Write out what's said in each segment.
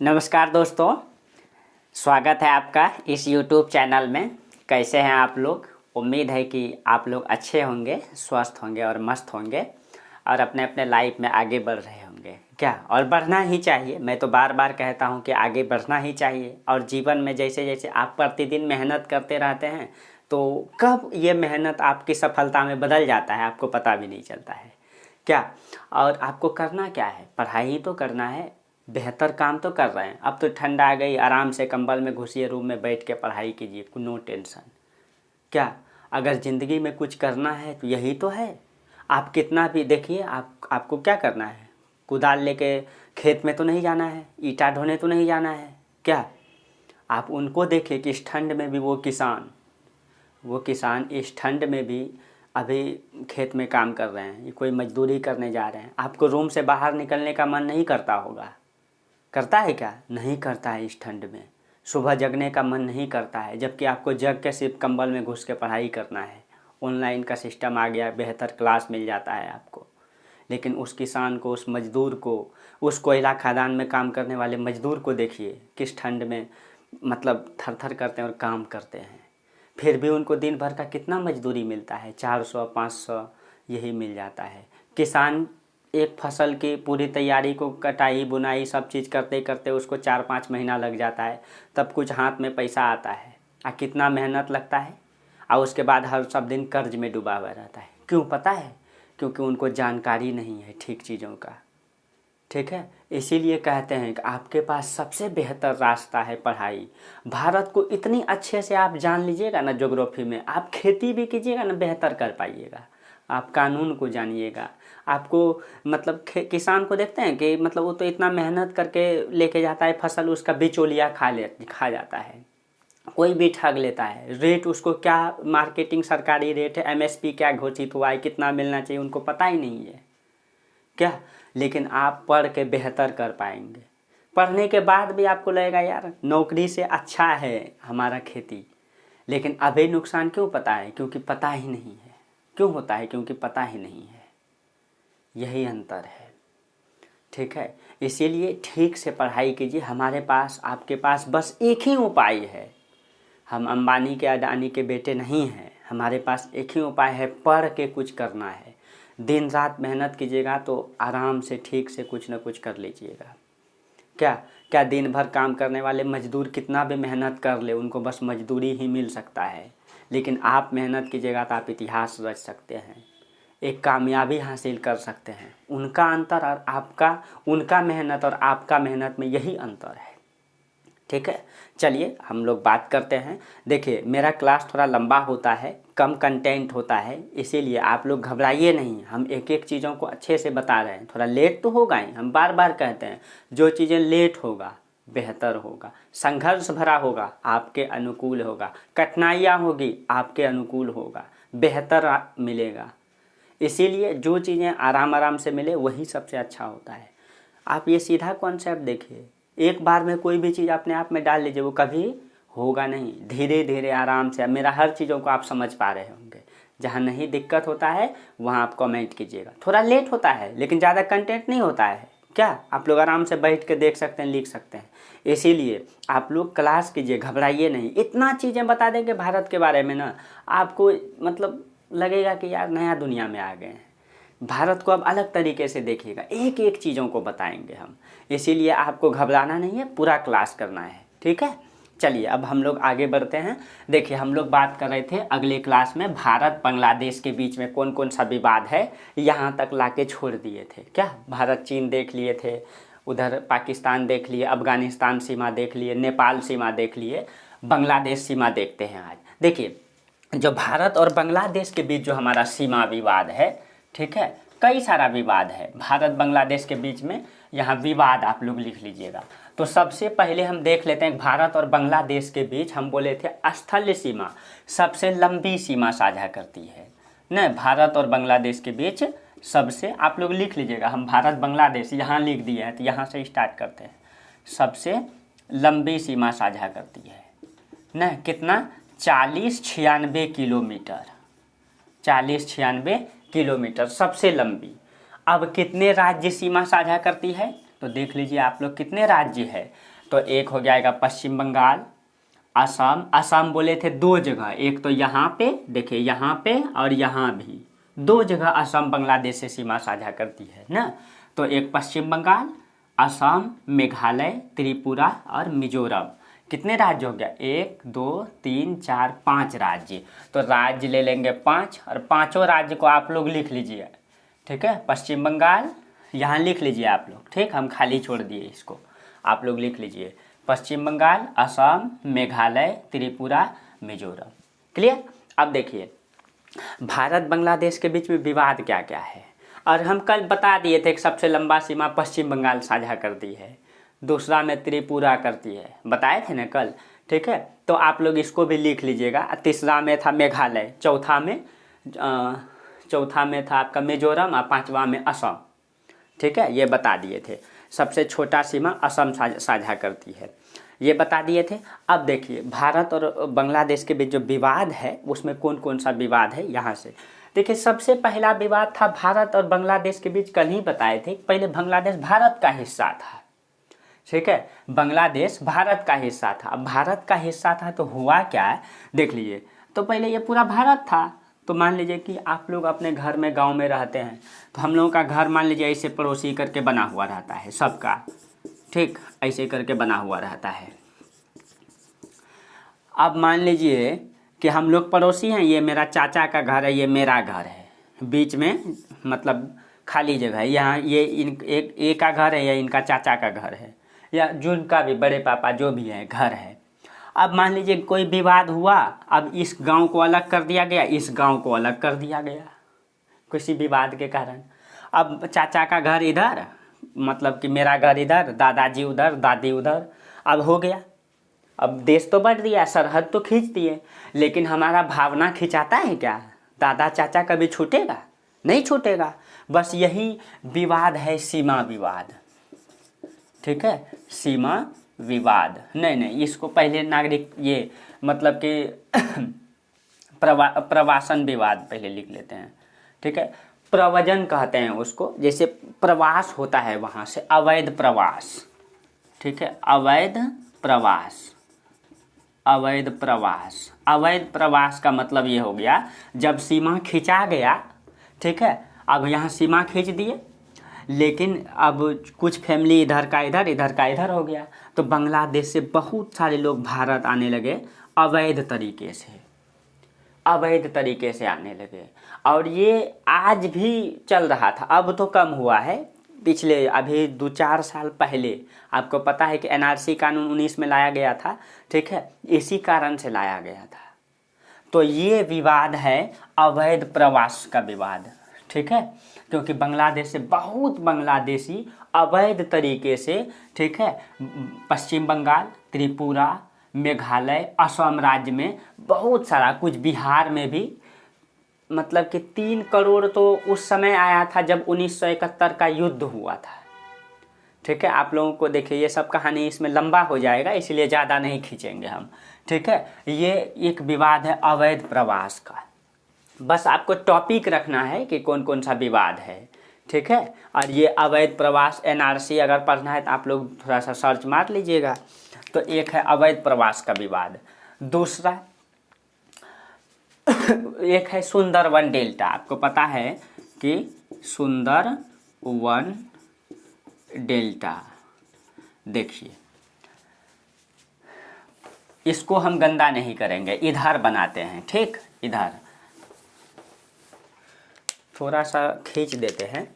नमस्कार दोस्तों, स्वागत है आपका इस YouTube चैनल में। कैसे हैं आप लोग? उम्मीद है कि आप लोग अच्छे होंगे, स्वस्थ होंगे और मस्त होंगे और अपने अपने लाइफ में आगे बढ़ रहे होंगे। क्या और बढ़ना ही चाहिए। मैं तो बार बार कहता हूं कि आगे बढ़ना ही चाहिए। और जीवन में जैसे जैसे आप प्रतिदिन मेहनत करते रहते हैं तो कब ये मेहनत आपकी सफलता में बदल जाता है आपको पता भी नहीं चलता है। क्या और आपको करना क्या है? पढ़ाई ही तो करना है। बेहतर काम तो कर रहे हैं। अब तो ठंड आ गई, आराम से कंबल में घुसिए, रूम में बैठ के पढ़ाई कीजिए, नो टेंशन। क्या अगर ज़िंदगी में कुछ करना है तो यही तो है। आप कितना भी देखिए, आपको क्या करना है? कुदाल लेके खेत में तो नहीं जाना है, ईंटा ढोने तो नहीं जाना है। क्या आप उनको देखिए कि इस ठंड में भी वो किसान इस ठंड में भी अभी खेत में काम कर रहे हैं, कोई मजदूरी करने जा रहे हैं। आपको रूम से बाहर निकलने का मन नहीं करता होगा? करता है क्या? नहीं करता है। इस ठंड में सुबह जगने का मन नहीं करता है, जबकि आपको जग के सिर्फ कंबल में घुस के पढ़ाई करना है। ऑनलाइन का सिस्टम आ गया, बेहतर क्लास मिल जाता है आपको। लेकिन उस किसान को, उस मजदूर को, उस कोयला खदान में काम करने वाले मजदूर को देखिए किस ठंड में मतलब थर थर करते हैं और काम करते हैं। फिर भी उनको दिन भर का कितना मजदूरी मिलता है? 400-500 यही मिल जाता है। किसान एक फसल की पूरी तैयारी को, कटाई बुनाई सब चीज़ करते करते उसको 4-5 महीना लग जाता है, तब कुछ हाथ में पैसा आता है। कितना मेहनत लगता है। और उसके बाद हर सब दिन कर्ज में डूबा हुआ रहता है। क्यों पता है? क्योंकि उनको जानकारी नहीं है ठीक चीज़ों का। ठीक है, इसीलिए कहते हैं कि आपके पास सबसे बेहतर रास्ता है पढ़ाई। भारत को इतनी अच्छे से आप जान लीजिएगा ना, ज्योग्राफी में आप खेती भी कीजिएगा ना, बेहतर कर पाइएगा। आप कानून को जानिएगा। आपको मतलब किसान को देखते हैं कि मतलब वो तो इतना मेहनत करके लेके जाता है फसल, उसका बिचौलिया खा जाता है, कोई भी ठग लेता है। रेट उसको क्या मार्केटिंग सरकारी रेट है, एमएसपी क्या घोषित हुआ है, कितना मिलना चाहिए, उनको पता ही नहीं है। क्या लेकिन आप पढ़ के बेहतर कर पाएंगे। पढ़ने के बाद भी आपको लगेगा यार नौकरी से अच्छा है हमारा खेती। लेकिन अभी नुकसान क्यों पता है? क्योंकि पता ही नहीं है। क्यों होता है? क्योंकि पता ही नहीं है। यही अंतर है। ठीक है, इसीलिए ठीक से पढ़ाई कीजिए। हमारे पास, आपके पास बस एक ही उपाय है। हम अंबानी के, अडानी के बेटे नहीं हैं। हमारे पास एक ही उपाय है, पढ़ के कुछ करना है। दिन रात मेहनत कीजिएगा तो आराम से ठीक से कुछ ना कुछ कर लीजिएगा। क्या क्या दिन भर काम करने वाले मजदूर कितना भी मेहनत कर ले, उनको बस मजदूरी ही मिल सकता है। लेकिन आप मेहनत कीजिएगा तो आप इतिहास रच सकते हैं, एक कामयाबी हासिल कर सकते हैं। उनका अंतर और आपका, उनका मेहनत और आपका मेहनत में यही अंतर है। ठीक है, चलिए हम लोग बात करते हैं। देखिए मेरा क्लास थोड़ा लंबा होता है, कम कंटेंट होता है, इसीलिए आप लोग घबराइए नहीं। हम एक एक चीज़ों को अच्छे से बता रहे हैं। थोड़ा लेट तो होगा ही, हम बार बार कहते हैं। जो चीज़ें लेट होगा बेहतर होगा, संघर्ष भरा होगा आपके अनुकूल होगा, कठिनाइयाँ होगी आपके अनुकूल होगा, बेहतर मिलेगा। इसीलिए जो चीज़ें आराम आराम से मिले वही सबसे अच्छा होता है। आप ये सीधा कॉन्सेप्ट देखिए, एक बार में कोई भी चीज़ अपने आप में डाल लीजिए, वो कभी होगा नहीं। धीरे धीरे आराम से मेरा हर चीज़ों को आप समझ पा रहे होंगे। जहाँ नहीं दिक्कत होता है वहाँ आप कमेंट कीजिएगा। थोड़ा लेट होता है लेकिन ज़्यादा कंटेंट नहीं होता है। क्या आप लोग आराम से बैठ के देख सकते हैं, लिख सकते हैं। इसीलिए आप लोग क्लास कीजिए, घबराइए नहीं। इतना चीज़ें बता देंगे भारत के बारे में ना, आपको मतलब लगेगा कि यार नया दुनिया में आ गए हैं। भारत को अब अलग तरीके से देखिएगा, एक एक चीज़ों को बताएंगे हम। इसीलिए आपको घबराना नहीं है, पूरा क्लास करना है। ठीक है, चलिए अब हम लोग आगे बढ़ते हैं। देखिए हम लोग बात कर रहे थे अगले क्लास में भारत बांग्लादेश के बीच में कौन कौन सा विवाद है, यहाँ तक लाके छोड़ दिए थे। क्या भारत चीन देख लिए थे, उधर पाकिस्तान देख लिए, अफगानिस्तान सीमा देख लिए, नेपाल सीमा देख लिए, बांग्लादेश सीमा देखते हैं आज। देखिए जो भारत और बांग्लादेश के बीच जो हमारा सीमा विवाद है, ठीक है, कई सारा विवाद है भारत बांग्लादेश के बीच में। यहाँ विवाद आप लोग लिख लीजिएगा। तो सबसे पहले हम देख लेते हैं भारत और बांग्लादेश के बीच, हम बोले थे स्थल सीमा सबसे लंबी सीमा साझा करती है न। भारत और बांग्लादेश के बीच सबसे, आप लोग लिख लीजिएगा, हम भारत बांग्लादेश यहाँ लिख दिए हैं तो यहाँ से स्टार्ट करते हैं। सबसे लंबी सीमा साझा करती है न, कितना? 40-96 किलोमीटर। 40-96 किलोमीटर सबसे लंबी। अब कितने राज्य सीमा साझा करती है? तो देख लीजिए आप लोग कितने राज्य है। तो एक हो जाएगा पश्चिम बंगाल, असम। असम बोले थे 2 जगह, एक तो यहाँ पे देखिए, यहाँ पे और यहाँ भी 2 जगह असम बांग्लादेश से सीमा साझा करती है ना। तो एक पश्चिम बंगाल, असम, मेघालय, त्रिपुरा और मिजोरम। कितने राज्य हो गया? 1 2 3 4 5 राज्य। तो राज्य ले लेंगे 5 और पांचों राज्य को आप लोग लिख लीजिए, ठीक है। पश्चिम बंगाल यहाँ लिख लीजिए आप लोग, ठीक, हम खाली छोड़ दिए इसको, आप लोग लिख लीजिए पश्चिम बंगाल, असम, मेघालय, त्रिपुरा, मिजोरम। क्लियर? अब देखिए भारत बांग्लादेश के बीच में विवाद क्या क्या है। और हम कल बता दिए थे कि सबसे लंबा सीमा पश्चिम बंगाल साझा करती है, दूसरा में त्रिपुरा करती है, बताए थे ना कल, ठीक है। तो आप लोग इसको भी लिख लीजिएगा। तीसरा में था मेघालय, चौथा में था आपका मिजोरम और पांचवा में असम, ठीक है, ये बता दिए थे। सबसे छोटा सीमा असम साझा करती है, ये बता दिए थे। अब देखिए भारत और बांग्लादेश के बीच जो विवाद है उसमें कौन कौन सा विवाद है, यहाँ से देखिए। सबसे पहला विवाद था भारत और बांग्लादेश के बीच, कल ही बताए थे। पहले बांग्लादेश भारत का हिस्सा था, ठीक है, बांग्लादेश भारत का हिस्सा था। अब भारत का हिस्सा था तो हुआ क्या है देख लीजिए। तो पहले ये पूरा भारत था। तो मान लीजिए कि आप लोग अपने घर में गांव में रहते हैं, तो हम लोगों का घर मान लीजिए ऐसे पड़ोसी करके बना हुआ रहता है सबका, ठीक, ऐसे करके बना हुआ रहता है। अब मान लीजिए कि हम लोग पड़ोसी हैं, ये मेरा चाचा का घर है, ये मेरा घर है, बीच में मतलब खाली जगह है, यहाँ ये एक का घर है, या इनका चाचा का घर है, या जिनका भी बड़े पापा जो भी है घर है। अब मान लीजिए कोई विवाद हुआ, अब इस गांव को अलग कर दिया गया, इस गांव को अलग कर दिया गया किसी विवाद के कारण। अब चाचा का घर इधर, मतलब कि मेरा घर इधर, दादाजी उधर, दादी उधर, अब हो गया। अब देश तो बढ़ दिया, सरहद तो खींच दिए, लेकिन हमारा भावना खिंचाता है क्या? दादा चाचा कभी छूटेगा? नहीं छूटेगा। बस यही विवाद है, सीमा विवाद, ठीक है, सीमा विवाद। नहीं, इसको पहले नागरिक ये मतलब कि प्रवासन विवाद पहले लिख लेते हैं, ठीक है। प्रव्रजन कहते हैं उसको, जैसे प्रवास होता है वहाँ से, अवैध प्रवास, ठीक है, अवैध प्रवास। अवैध प्रवास, अवैध प्रवास का मतलब ये हो गया जब सीमा खिंचा गया, ठीक है। अब यहाँ सीमा खींच दिए, लेकिन अब कुछ फैमिली इधर का इधर, इधर का इधर हो गया, तो बांग्लादेश से बहुत सारे लोग भारत आने लगे अवैध तरीके से, अवैध तरीके से आने लगे। और ये आज भी चल रहा था, अब तो कम हुआ है। पिछले अभी 2-4 साल पहले आपको पता है कि एनआरसी कानून 19 में लाया गया था, ठीक है, इसी कारण से लाया गया था। तो ये विवाद है अवैध प्रवास का विवाद, ठीक है, क्योंकि बांग्लादेश से बहुत बांग्लादेशी अवैध तरीके से, ठीक है, पश्चिम बंगाल, त्रिपुरा, मेघालय, असम राज्य में बहुत सारा, कुछ बिहार में भी, मतलब कि 3 करोड़ तो उस समय आया था जब 1971 का युद्ध हुआ था, ठीक है। आप लोगों को देखिए ये सब कहानी इसमें लंबा हो जाएगा, इसलिए ज़्यादा नहीं खींचेंगे हम, ठीक है। ये एक विवाद है अवैध प्रवास का, बस आपको टॉपिक रखना है कि कौन कौन सा विवाद है, ठीक है। और ये अवैध प्रवास एनआरसी अगर पढ़ना है तो आप लोग थोड़ा सा सर्च मार लीजिएगा। तो एक है अवैध प्रवास का विवाद। दूसरा एक है सुंदरवन डेल्टा। आपको पता है कि सुंदरवन डेल्टा, देखिए इसको हम गंदा नहीं करेंगे, इधर बनाते हैं, ठीक, इधर थोड़ा सा खींच देते हैं,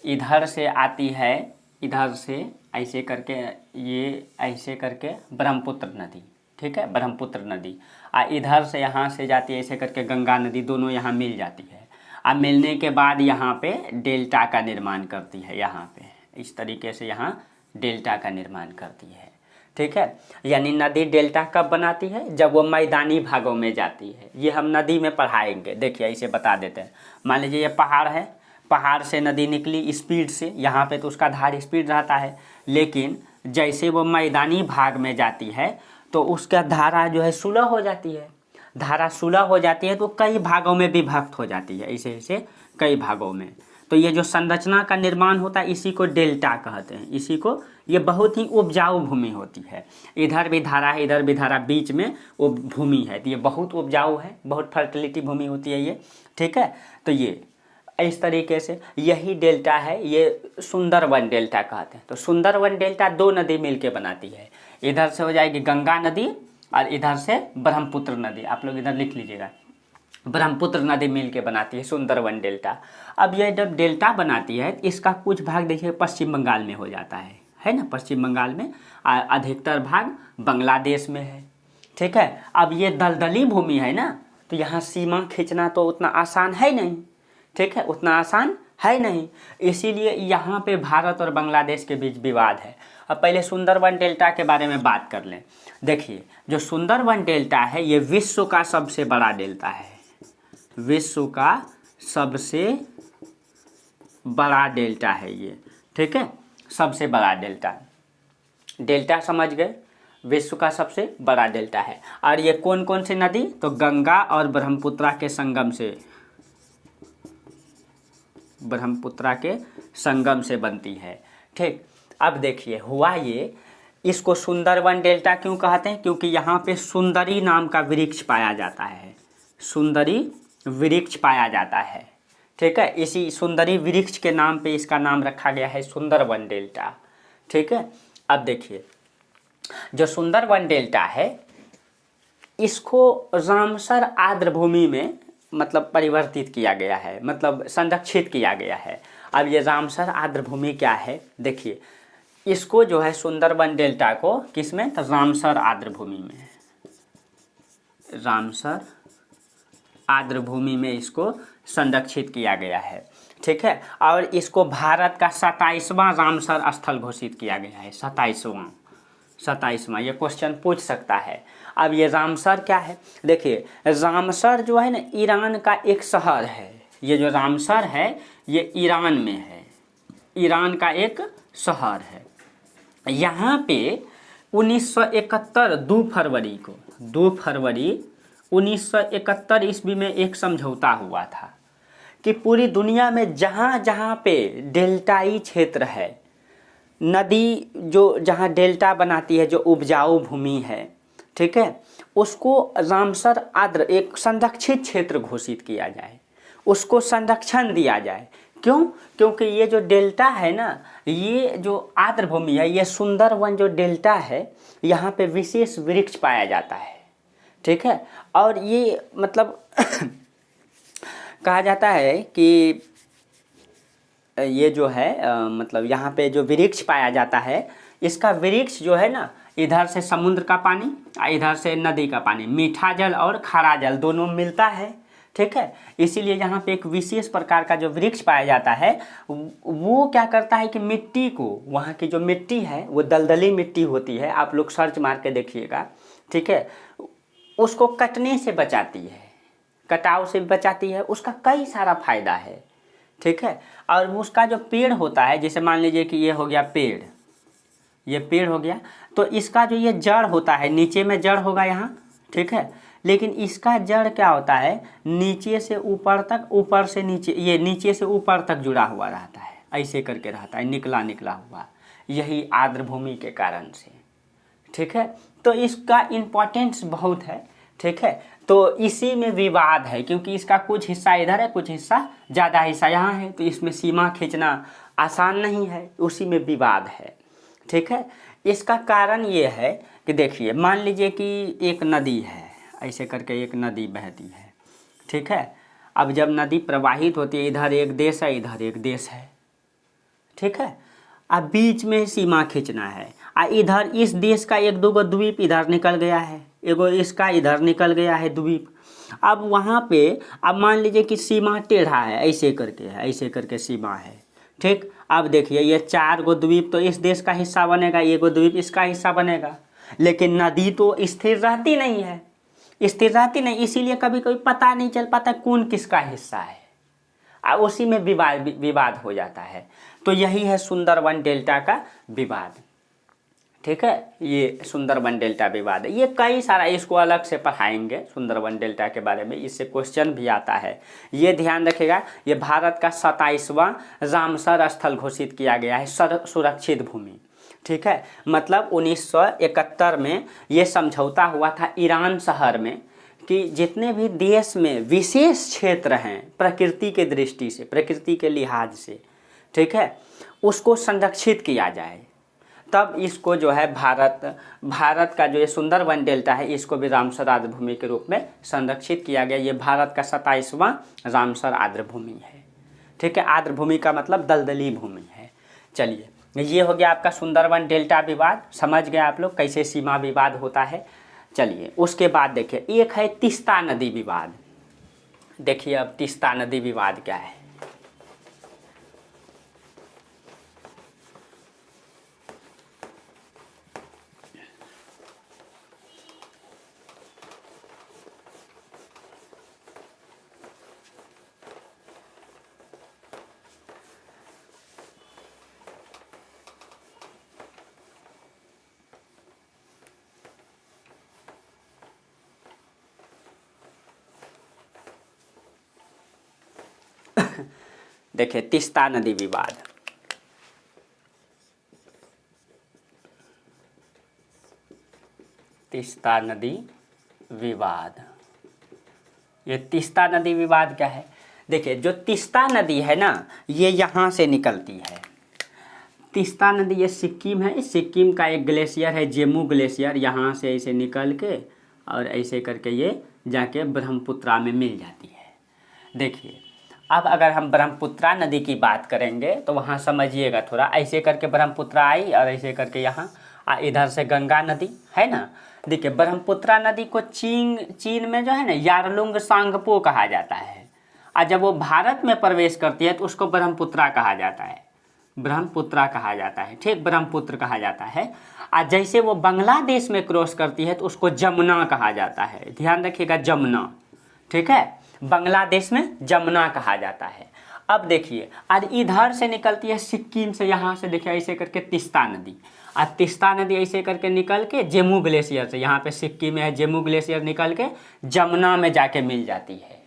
इधर से आती है, इधर से ऐसे करके, ये ऐसे करके ब्रह्मपुत्र नदी, ठीक है, ब्रह्मपुत्र नदी, और इधर से यहाँ से जाती है ऐसे करके गंगा नदी, दोनों यहाँ मिल जाती है। अब मिलने के बाद यहाँ पे डेल्टा का निर्माण करती है, यहाँ पे इस तरीके से यहाँ डेल्टा का निर्माण करती है, ठीक है। यानी नदी डेल्टा कब बनाती है? जब वो मैदानी भागों में जाती है। ये हम नदी में पढ़ाएंगे, देखिए इसे बता देते हैं। मान लीजिए ये पहाड़ है, पहाड़ से नदी निकली स्पीड से, यहाँ पे तो उसका धार स्पीड रहता है, लेकिन जैसे वो मैदानी भाग में जाती है तो उसका धारा जो है सुलह हो जाती है। धारा सुलह हो जाती है तो कई भागों में विभक्त हो जाती है, ऐसे ऐसे कई भागों में। तो ये जो संरचना का निर्माण होता है इसी को डेल्टा कहते हैं। इसी को, ये बहुत ही उपजाऊ भूमि होती है। इधर भी धारा है, इधर भी धारा, बीच में वो भूमि है, तो ये बहुत उपजाऊ है, बहुत फर्टिलिटी भूमि होती है ये। ठीक है, तो ये इस तरीके से यही डेल्टा है, ये सुंदरवन डेल्टा कहते हैं। तो सुंदरवन डेल्टा दो नदी मिलके बनाती है। इधर से हो जाएगी गंगा नदी और इधर से ब्रह्मपुत्र नदी। आप लोग इधर लिख लीजिएगा, ब्रह्मपुत्र नदी मिलके बनाती है सुंदरवन डेल्टा। अब ये जब डेल्टा बनाती है, इसका कुछ भाग देखिए पश्चिम बंगाल में हो जाता है ना, पश्चिम बंगाल में, अधिकतर भाग बांग्लादेश में है। ठीक है, अब ये दलदली भूमि है ना, तो यहाँ सीमा खींचना तो उतना आसान है नहीं। ठीक है, उतना आसान है नहीं, इसीलिए यहाँ पे भारत और बांग्लादेश के बीच विवाद है। अब पहले सुंदरवन डेल्टा के बारे में बात कर लें। देखिए, जो सुंदरवन डेल्टा है ये विश्व का सबसे बड़ा डेल्टा है, विश्व का सबसे बड़ा डेल्टा है ये। ठीक है, सबसे बड़ा डेल्टा, डेल्टा समझ गए, विश्व का सबसे बड़ा डेल्टा है। और ये कौन कौन सी नदी, तो गंगा और ब्रह्मपुत्रा के संगम से, ब्रह्मपुत्रा के संगम से बनती है। ठीक, अब देखिए हुआ ये, इसको सुंदरवन डेल्टा क्यों कहते हैं, क्योंकि यहाँ पे सुंदरी नाम का वृक्ष पाया जाता है, सुंदरी वृक्ष पाया जाता है। ठीक है, इसी सुंदरी वृक्ष के नाम पे इसका नाम रखा गया है सुंदरवन डेल्टा। ठीक है, अब देखिए जो सुंदरवन डेल्टा है इसको रामसर आर्द्र भूमि में मतलब परिवर्तित किया गया है, मतलब संरक्षित किया गया है। अब ये रामसर आर्द्र भूमि क्या है, देखिए इसको जो है सुंदरवन डेल्टा को किसमें, तो रामसर आर्द्र भूमि में, रामसर आर्द्र भूमि में इसको संरक्षित किया गया है। ठीक है, और इसको भारत का 27वां रामसर स्थल घोषित किया गया है, 27वां, ये क्वेश्चन पूछ सकता है। अब ये रामसर क्या है, देखिए रामसर जो है ना ईरान का एक शहर है। ये जो रामसर है ये ईरान में है, ईरान का एक शहर है। यहाँ पे 1971 2 फरवरी को, 2 फरवरी 1971 ईस्वी में एक समझौता हुआ था कि पूरी दुनिया में जहाँ जहाँ पे डेल्टाई क्षेत्र है, नदी जो जहाँ डेल्टा बनाती है, जो उपजाऊ भूमि है, ठीक है, उसको रामसर आर्द्र एक संरक्षित क्षेत्र घोषित किया जाए, उसको संरक्षण दिया जाए। क्यों, क्योंकि ये जो डेल्टा है ना, ये जो आर्द्र भूमि है, ये सुंदरवन जो डेल्टा है, यहाँ पे विशेष वृक्ष पाया जाता है। ठीक है, और ये मतलब कहा जाता है कि ये जो है मतलब यहाँ पे जो वृक्ष पाया जाता है, इसका वृक्ष जो है ना, इधर से समुद्र का पानी, इधर से नदी का पानी, मीठा जल और खारा जल दोनों मिलता है। ठीक है, इसीलिए यहाँ पे एक विशेष प्रकार का जो वृक्ष पाया जाता है, वो क्या करता है कि मिट्टी को, वहाँ की जो मिट्टी है वो दलदली मिट्टी होती है, आप लोग सर्च मार के देखिएगा। ठीक है, उसको कटने से बचाती है, कटाव से बचाती है, उसका कई सारा फायदा है। ठीक है, और उसका जो पेड़ होता है, जैसे मान लीजिए कि ये हो गया पेड़, ये पेड़ हो गया, तो इसका जो ये जड़ होता है, नीचे में जड़ होगा यहाँ। ठीक है, लेकिन इसका जड़ क्या होता है, नीचे से ऊपर तक, ऊपर से नीचे, ये नीचे से ऊपर तक जुड़ा हुआ रहता है, ऐसे करके रहता है, निकला निकला हुआ, यही आर्द्र भूमि के कारण से। ठीक है, तो इसका इम्पोर्टेंस बहुत है। ठीक है, तो इसी में विवाद है, क्योंकि इसका कुछ हिस्सा इधर है, कुछ हिस्सा, ज़्यादा हिस्सा यहाँ है, तो इसमें सीमा खींचना आसान नहीं है, उसी में विवाद है। ठीक है, इसका कारण ये है कि देखिए मान लीजिए कि एक नदी है, ऐसे करके एक नदी बहती है। ठीक है, अब जब नदी प्रवाहित होती है, इधर एक देश है, इधर एक देश है। ठीक है, अब बीच में सीमा खींचना है, इधर इस देश का एक दो द्वीप इधर निकल गया है, एगो इसका इधर निकल गया है द्वीप। अब वहाँ पे अब मान लीजिए कि सीमा टेढ़ा है, ऐसे करके है, ऐसे करके सीमा है। ठीक, अब देखिए ये 4 गो द्वीप तो इस देश का हिस्सा बनेगा, ये गो द्वीप इसका हिस्सा बनेगा, लेकिन नदी तो स्थिर रहती नहीं है, स्थिर रहती नहीं, इसीलिए कभी कभी पता नहीं चल पाता कौन किसका हिस्सा है, और उसी में विवाद हो जाता है। तो यही है सुंदरवन डेल्टा का विवाद। ठीक है, ये सुंदरबन डेल्टा विवाद है। ये कई सारा, इसको अलग से पढ़ाएंगे सुंदरबन डेल्टा के बारे में, इससे क्वेश्चन भी आता है। ये ध्यान रखिएगा, ये भारत का 27वां रामसर स्थल घोषित किया गया है, सुरक्षित भूमि। ठीक है, मतलब 1971 में ये समझौता हुआ था ईरान शहर में कि जितने भी देश में विशेष क्षेत्र हैं प्रकृति के दृष्टि से, प्रकृति के लिहाज से, ठीक है, उसको संरक्षित किया जाए। तब इसको जो है भारत का जो ये सुंदरबन डेल्टा है, इसको भी रामसर आर्द्र भूमि के रूप में संरक्षित किया गया। ये भारत का 27वां रामसर आर्द्र भूमि है। ठीक है, आर्द्र भूमि का मतलब दलदली भूमि है। चलिए, ये हो गया आपका सुंदरबन डेल्टा विवाद। समझ गए आप लोग कैसे सीमा विवाद होता है। चलिए, उसके बाद देखिए, एक है तीस्ता नदी विवाद। देखिए अब तीस्ता नदी विवाद क्या है। देखिए तीस्ता नदी विवाद। तीस्ता नदी विवाद, ये तीस्ता नदी विवाद क्या है। देखिए जो तीस्ता नदी है ना, ये यहाँ से निकलती है। तीस्ता नदी ये सिक्किम है, इस सिक्किम का एक ग्लेशियर है जेमू ग्लेशियर, यहाँ से ऐसे निकल के और ऐसे करके ये जाके ब्रह्मपुत्रा में मिल जाती है। देखिए अब अगर हम ब्रह्मपुत्रा नदी की बात करेंगे तो वहाँ समझिएगा थोड़ा, ऐसे करके ब्रह्मपुत्रा आई और ऐसे करके यहाँ इधर से गंगा नदी है ना। देखिए ब्रह्मपुत्रा नदी को चीन में जो है ना यारलुंग सांगपो कहा जाता है, और जब वो भारत में प्रवेश करती है तो उसको ब्रह्मपुत्रा कहा जाता है, ब्रह्मपुत्रा कहा जाता है। ठीक, ब्रह्मपुत्र कहा जाता है। और जैसे वो बांग्लादेश में क्रॉस करती है तो उसको जमुना कहा जाता है। ध्यान रखिएगा, जमुना। ठीक है, बांग्लादेश में जमुना कहा जाता है। अब देखिए, और इधर से निकलती है सिक्किम से, यहाँ से देखिए ऐसे करके तीस्ता नदी, और तीस्ता नदी ऐसे करके निकल के जेमू ग्लेशियर से, यहाँ पे सिक्किम में है जेमू ग्लेशियर, निकल के जमुना में जाके मिल जाती है।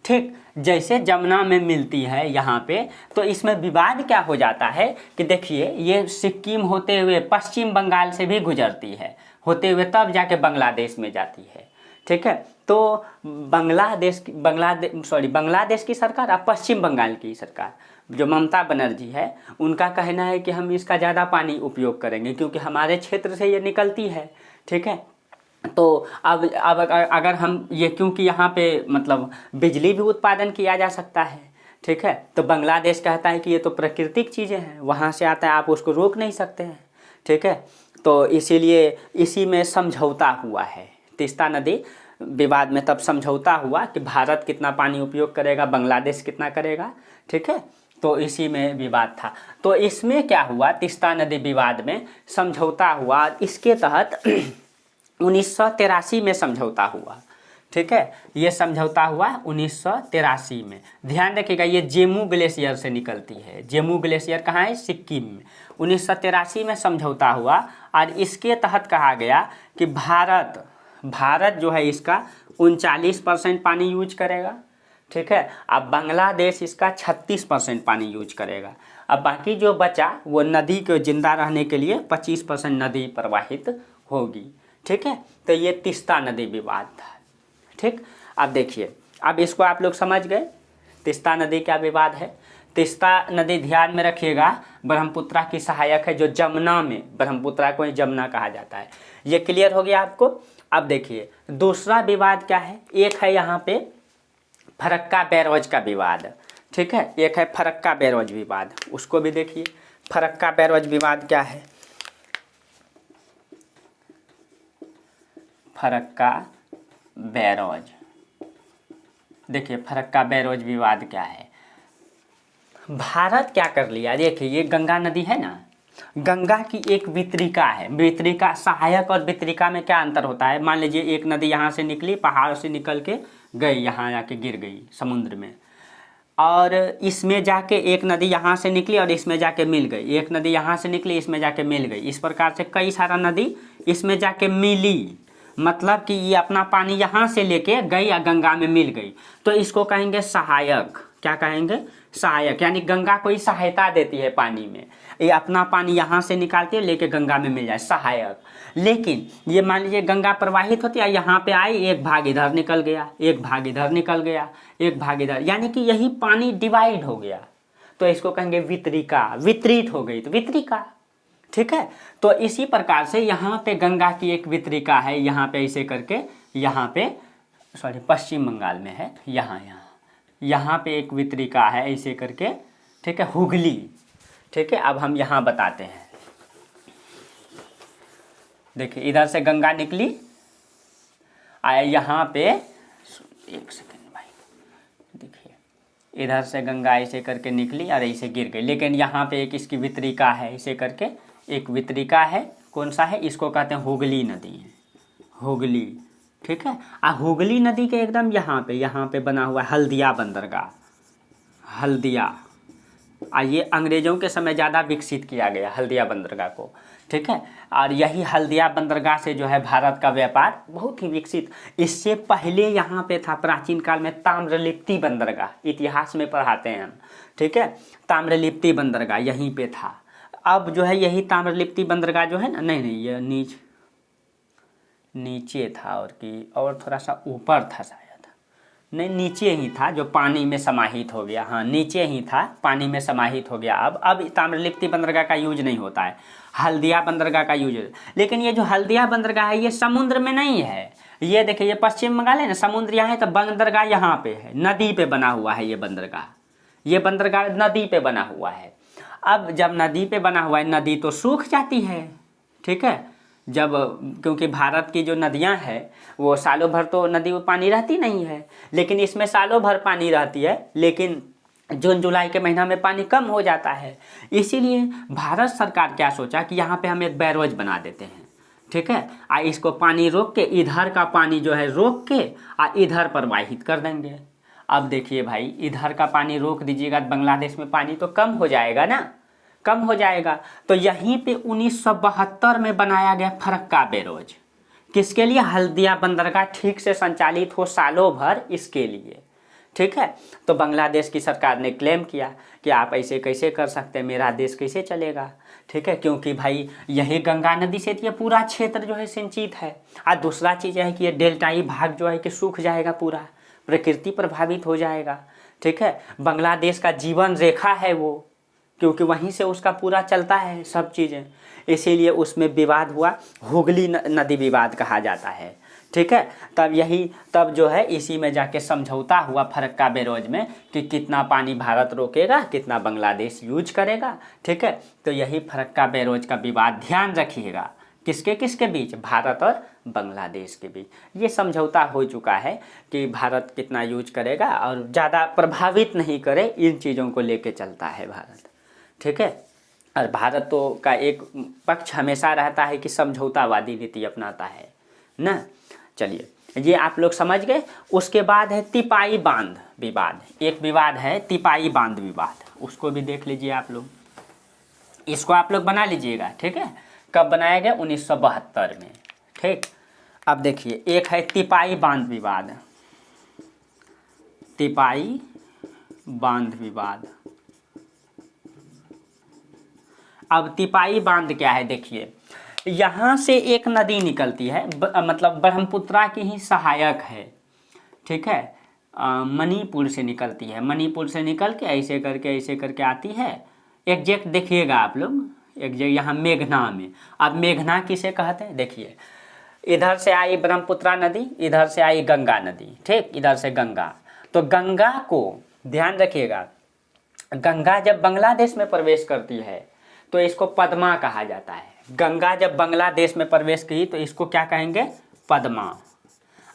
ठीक, जैसे जमुना में मिलती है यहाँ पे, तो इसमें विवाद क्या हो जाता है कि देखिए ये सिक्किम होते हुए पश्चिम बंगाल से भी गुजरती है, होते हुए तब जाके बांग्लादेश में जाती है। ठीक है, तो बांग्लादेश की सरकार और पश्चिम बंगाल की सरकार जो ममता बनर्जी है, उनका कहना है कि हम इसका ज़्यादा पानी उपयोग करेंगे क्योंकि हमारे क्षेत्र से ये निकलती है। ठीक है, तो अब अगर हम ये, क्योंकि यहाँ पे मतलब बिजली भी उत्पादन किया जा सकता है। ठीक है, तो बांग्लादेश कहता है कि ये तो प्राकृतिक चीज़ें हैं, वहाँ से आता है, आप उसको रोक नहीं सकते हैं। ठीक है, तो इसीलिए इसी में समझौता हुआ है। तीस्ता नदी विवाद में तब समझौता हुआ कि भारत कितना पानी उपयोग करेगा, बांग्लादेश कितना करेगा। ठीक है, तो इसी में विवाद था। तो इसमें क्या हुआ, तीस्ता नदी विवाद में समझौता हुआ, इसके तहत 1983 में समझौता हुआ। ठीक है, ये समझौता हुआ 1983 में। ध्यान रखिएगा, ये जेमू ग्लेशियर से निकलती है। जेमू ग्लेशियर कहाँ है, सिक्किम में। 1983 में समझौता हुआ और इसके तहत कहा गया कि भारत जो है इसका 39% पानी यूज करेगा। ठीक है, अब बांग्लादेश इसका 36% पानी यूज करेगा। अब बाकी जो बचा वो नदी को जिंदा रहने के लिए 25% नदी प्रवाहित होगी। ठीक है, तो ये तीस्ता नदी विवाद था। ठीक, अब देखिए, अब इसको आप लोग समझ गए तीस्ता नदी क्या विवाद है। तीस्ता नदी ध्यान में रखिएगा ब्रह्मपुत्रा की सहायक है, जो जमुना में, ब्रह्मपुत्रा को ही जमुना कहा जाता है। ये क्लियर हो गया आपको। अब देखिए दूसरा विवाद क्या है, एक है यहाँ पे फरक्का बैराज का विवाद। ठीक है, एक है फरक्का बैराज विवाद, उसको भी देखिए। फरक्का बैराज विवाद क्या है, फरक्का बैराज। देखिए फरक्का बैराज विवाद क्या है। भारत क्या कर लिया, देखिए ये गंगा नदी है ना, गंगा की एक वितरिका है। वितरिका, सहायक और वितरिका में क्या अंतर होता है। मान लीजिए एक नदी यहाँ से निकली, पहाड़ से निकल के गई, यहाँ आके गिर गई समुद्र में, और इसमें जाके एक नदी यहाँ से निकली और इसमें जाके मिल गई, एक नदी यहाँ से निकली इसमें जाके मिल गई, इस प्रकार से कई सारा नदी इसमें जाके मिली, मतलब कि ये अपना पानी यहाँ से लेके गई या गंगा में मिल गई, तो इसको कहेंगे सहायक। क्या कहेंगे? सहायक। यानी गंगा कोई सहायता देती है पानी में, ये अपना पानी यहाँ से निकालती है लेके गंगा में मिल जाए, सहायक। लेकिन ये मान लीजिए गंगा प्रवाहित होती है, यहाँ पे आई, एक भाग इधर निकल गया, एक भाग इधर निकल गया, एक भाग इधर, यानी कि यही पानी डिवाइड हो गया, तो इसको कहेंगे वितरिका, वितरित हो गई तो वितरिका। ठीक है, तो इसी प्रकार से यहाँ पे गंगा की एक वितरिका है, यहाँ पे ऐसे करके, यहाँ पे सॉरी पश्चिम बंगाल में है, यहाँ पे एक वितरिका है ऐसे करके, ठीक है, हुगली। ठीक है, अब हम यहाँ बताते हैं, देखिए इधर से गंगा निकली, आया यहाँ पे, एक सेकंड भाई, देखिए इधर से गंगा ऐसे करके निकली और ऐसे गिर गई, लेकिन यहाँ पे एक इसकी वितरिका है, ऐसे करके एक वितरिका है, कौन सा है, इसको कहते हैं हुगली नदी, हुगली। ठीक है, हुगली नदी के एकदम यहाँ पे बना हुआ है हल्दिया बंदरगाह, हल्दिया। ये अंग्रेजों के समय ज़्यादा विकसित किया गया हल्दिया बंदरगाह को। ठीक है, और यही हल्दिया बंदरगाह से जो है भारत का व्यापार बहुत ही विकसित। इससे पहले यहाँ पे था प्राचीन काल में ताम्रलिप्ति बंदरगाह, इतिहास में पढ़ाते हैं हम। ठीक है, ताम्रलिप्ति बंदरगाह यहीं पे था। अब जो है यही ताम्रलिप्ति बंदरगाह जो है ना, नहीं ये नीचे था, और थोड़ा सा ऊपर था शायद, नहीं नीचे ही था, जो पानी में समाहित हो गया। हाँ, नीचे ही था, पानी में समाहित हो गया। अब ताम्रलिप्ति बंदरगाह का यूज नहीं होता है, हल्दिया बंदरगाह का यूज है। लेकिन ये जो हल्दिया बंदरगाह है ये समुद्र में नहीं है, ये देखिए ये पश्चिम बंगाल है ना, समुद्र यहाँ है, तो बंदरगाह यहाँ पे है, नदी पे बना हुआ है ये बंदरगाह, ये बंदरगाह नदी पे बना हुआ है। अब जब नदी पे बना हुआ है, नदी तो सूख जाती है। ठीक है, जब क्योंकि भारत की जो नदियां हैं वो सालों भर तो नदी में पानी रहती नहीं है, लेकिन इसमें सालों भर पानी रहती है, लेकिन जून जुलाई के महीना में पानी कम हो जाता है। इसीलिए भारत सरकार क्या सोचा कि यहाँ पे हम एक बैरेज बना देते हैं। ठीक है, इसको पानी रोक के, इधर का पानी जो है रोक के इधर प्रवाहित कर देंगे। अब देखिए भाई, इधर का पानी रोक दीजिएगा तो बांग्लादेश में पानी तो कम हो जाएगा ना, कम हो जाएगा। तो यहीं पे 1972 में बनाया गया फरक्का बैरेज, किसके लिए? हल्दिया बंदरगाह ठीक से संचालित हो सालों भर, इसके लिए। ठीक है, तो बांग्लादेश की सरकार ने क्लेम किया कि आप ऐसे कैसे कर सकते हैं, मेरा देश कैसे चलेगा। ठीक है, क्योंकि भाई यही गंगा नदी से ये पूरा क्षेत्र जो है सिंचित है। और दूसरा चीज़ है कि ये डेल्टाई भाग जो है कि सूख जाएगा, पूरा प्रकृति प्रभावित हो जाएगा। ठीक है, बांग्लादेश का जीवन रेखा है वो, क्योंकि वहीं से उसका पूरा चलता है सब चीज़ें, इसीलिए उसमें विवाद हुआ, हुगली नदी विवाद कहा जाता है। ठीक है, तब जो है इसी में जाके समझौता हुआ फरक्का बैरेज में कि कितना पानी भारत रोकेगा, कितना बांग्लादेश यूज करेगा। ठीक है, तो यही फरक्का बैरेज का विवाद, ध्यान रखिएगा, किसके बीच? भारत और बांग्लादेश के बीच ये समझौता हो चुका है कि भारत कितना यूज करेगा और ज़्यादा प्रभावित नहीं करे, इन चीज़ों को लेके चलता है भारत। ठीक है, और भारत तो का एक पक्ष हमेशा रहता है कि समझौतावादी नीति अपनाता है ना। चलिए, ये आप लोग समझ गए। उसके बाद है तिपाई बांध विवाद, एक विवाद है तिपाई बांध विवाद, उसको भी देख लीजिए आप लोग, इसको आप लोग बना लीजिएगा। ठीक है, कब बनाया गया? 1972 में। ठीक, अब देखिए एक है तिपाई बांध विवाद, तिपाई बांध विवाद। अब तिपाई बांध क्या है? देखिए यहाँ से एक नदी निकलती है, मतलब ब्रह्मपुत्रा की ही सहायक है। ठीक है, मणिपुर से निकलती है, मणिपुर से निकल के ऐसे करके आती है। एग्जैक्ट देखिएगा आप लोग, एग्जैक्ट यहाँ मेघना में। अब मेघना किसे कहते हैं? देखिए इधर से आई ब्रह्मपुत्रा नदी, इधर से आई गंगा नदी। ठीक, इधर से गंगा, तो गंगा को ध्यान रखिएगा, गंगा जब बांग्लादेश में प्रवेश करती है तो इसको पद्मा कहा जाता है। गंगा जब बांग्लादेश में प्रवेश की तो इसको क्या कहेंगे? पद्मा।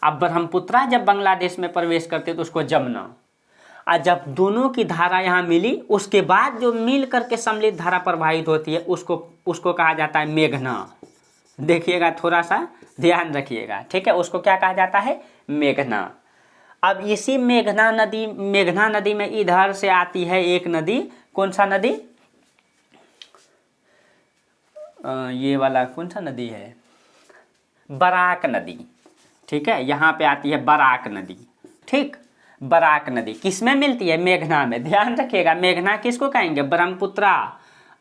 अब ब्रह्मपुत्रा जब बांग्लादेश में प्रवेश करते तो उसको जमुना। और जब दोनों की धारा यहाँ मिली, उसके बाद जो मिल करके सम्मिलित धारा प्रवाहित होती है उसको कहा जाता है मेघना। देखिएगा, थोड़ा सा ध्यान रखिएगा। ठीक है, उसको क्या कहा जाता है? मेघना। अब इसी मेघना नदी में इधर से आती है एक नदी, कौन सा नदी, ये वाला कौन सा नदी है, बराक नदी। ठीक है, यहाँ पे आती है बराक नदी। ठीक, बराक नदी किस में मिलती है, मेघना में। ध्यान रखिएगा, मेघना किसको कहेंगे, ब्रह्मपुत्रा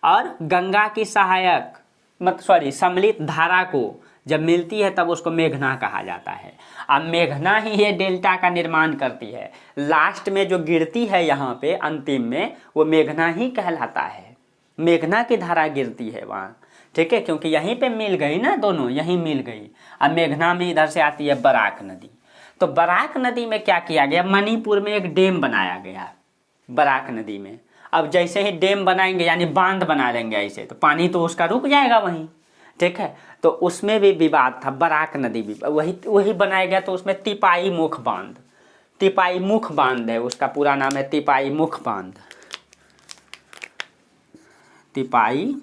और गंगा की सहायक सम्मिलित धारा को जब मिलती है तब उसको मेघना कहा जाता है। अब मेघना ही ये डेल्टा का निर्माण करती है, लास्ट में जो गिरती है यहाँ पे अंतिम में, वो मेघना ही कहलाता है। मेघना की धारा गिरती है वहाँ। ठीक है, क्योंकि यहीं पे मिल गई ना, दोनों यहीं मिल गई। अब मेघना में इधर से आती है बराक नदी। तो बराक नदी में क्या किया गया, मणिपुर में एक डैम बनाया गया बराक नदी में। अब जैसे ही डैम बनाएंगे यानी बांध बना लेंगे ऐसे, तो पानी तो उसका रुक जाएगा वहीं। ठीक है, तो उसमें भी विवाद था, बराक नदी भी वही बनाया गया। तो उसमें तिपाई मुख बांध है, उसका पूरा नाम है तिपाई मुख बांध। तिपाई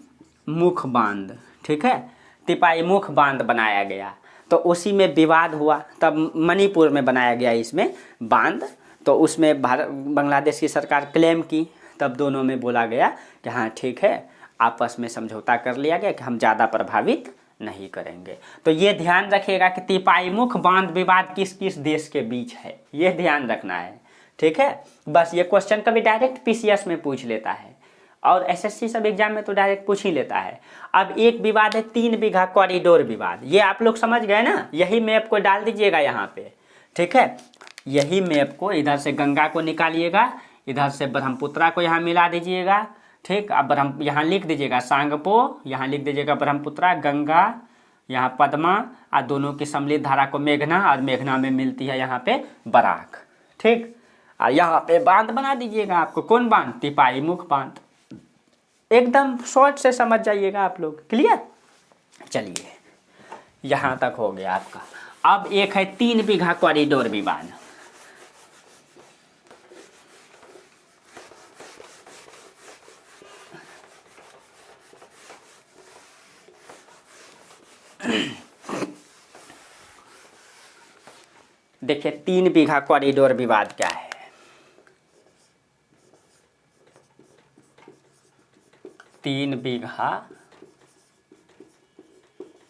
मुख बांध, ठीक है, तिपाई मुख बांध बनाया गया। तो उसी में विवाद हुआ, तब मणिपुर में बनाया गया इसमें बांध। तो उसमें बांग्लादेश की सरकार क्लेम की, तब दोनों में बोला गया कि हाँ ठीक है, आपस में समझौता कर लिया गया कि हम ज़्यादा प्रभावित नहीं करेंगे। तो ये ध्यान रखिएगा कि तिपाई मुख बांध विवाद किस किस देश के बीच है, ये ध्यान रखना है। ठीक है, बस ये क्वेश्चन कभी डायरेक्ट पीसीएस में पूछ लेता है और एसएससी सब एग्जाम में तो डायरेक्ट पूछ ही लेता है। अब एक विवाद है 3 बीघा कॉरिडोर विवाद, ये आप लोग समझ गए ना। यही मैप को डाल दीजिएगा यहाँ पे। ठीक है, यही मैप को इधर से गंगा को निकालिएगा, इधर से ब्रह्मपुत्रा को यहाँ मिला दीजिएगा। ठीक, अब यहाँ लिख दीजिएगा सांगपो, यहाँ लिख दीजिएगा ब्रह्मपुत्रा, गंगा यहाँ पद्मा, और दोनों की सम्मिलित धारा को मेघना, और मेघना में मिलती है यहाँ पे बराक। ठीक, और यहाँ पे बांध बना दीजिएगा आपको, कौन बांध, तिपाई मुख बांध। एकदम शॉर्ट से समझ जाइएगा आप लोग, क्लियर। चलिए यहाँ तक हो गया आपका। अब एक है 3 बीघा कॉरिडोर विवाद। देखिए 3 बीघा कॉरिडोर विवाद क्या है। 3 बीघा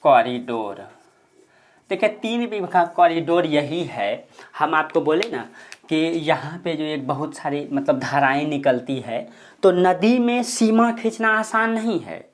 कॉरिडोर, देखिए 3 बीघा कॉरिडोर यही है, हम आपको बोले ना कि यहाँ पे जो एक बहुत सारी मतलब धाराएं निकलती है, तो नदी में सीमा खींचना आसान नहीं है।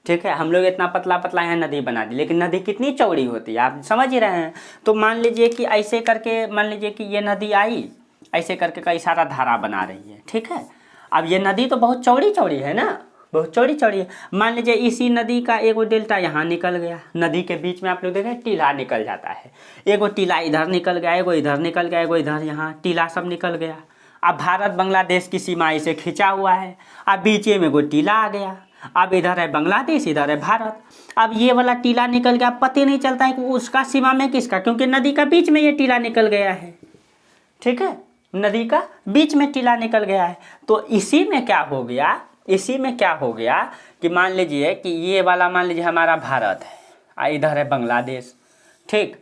ठीक है, हम लोग इतना पतला पतला यहाँ नदी बना दी, लेकिन नदी कितनी चौड़ी होती है आप समझ ही रहे हैं। तो मान लीजिए कि ऐसे करके, मान लीजिए कि ये नदी आई, ऐसे करके कई सारा धारा बना रही है। ठीक है, अब ये नदी तो बहुत चौड़ी चौड़ी है ना, बहुत चौड़ी चौड़ी है। मान लीजिए इसी नदी का एगो डेल्टा यहाँ निकल गया, नदी के बीच में आप लोग देखें टीला निकल जाता है, एगो टीला इधर निकल गया, एगो इधर निकल गया, एगो इधर, यहाँ टीला सब निकल गया। अब भारत बांग्लादेश की सीमा इसे खिंचा हुआ है, अब बीच में एगो टीला आ गया, अब इधर है बांग्लादेश, इधर है भारत। अब ये वाला टीला निकल गया, पता नहीं चलता है कि उसका सीमा में किसका, क्योंकि नदी का बीच में ये टीला निकल गया है। ठीक है, नदी का बीच में टीला निकल गया है। तो इसी में क्या हो गया, इसी में क्या हो गया कि मान लीजिए कि ये वाला मान लीजिए हमारा भारत है, इधर है बांग्लादेश। ठीक,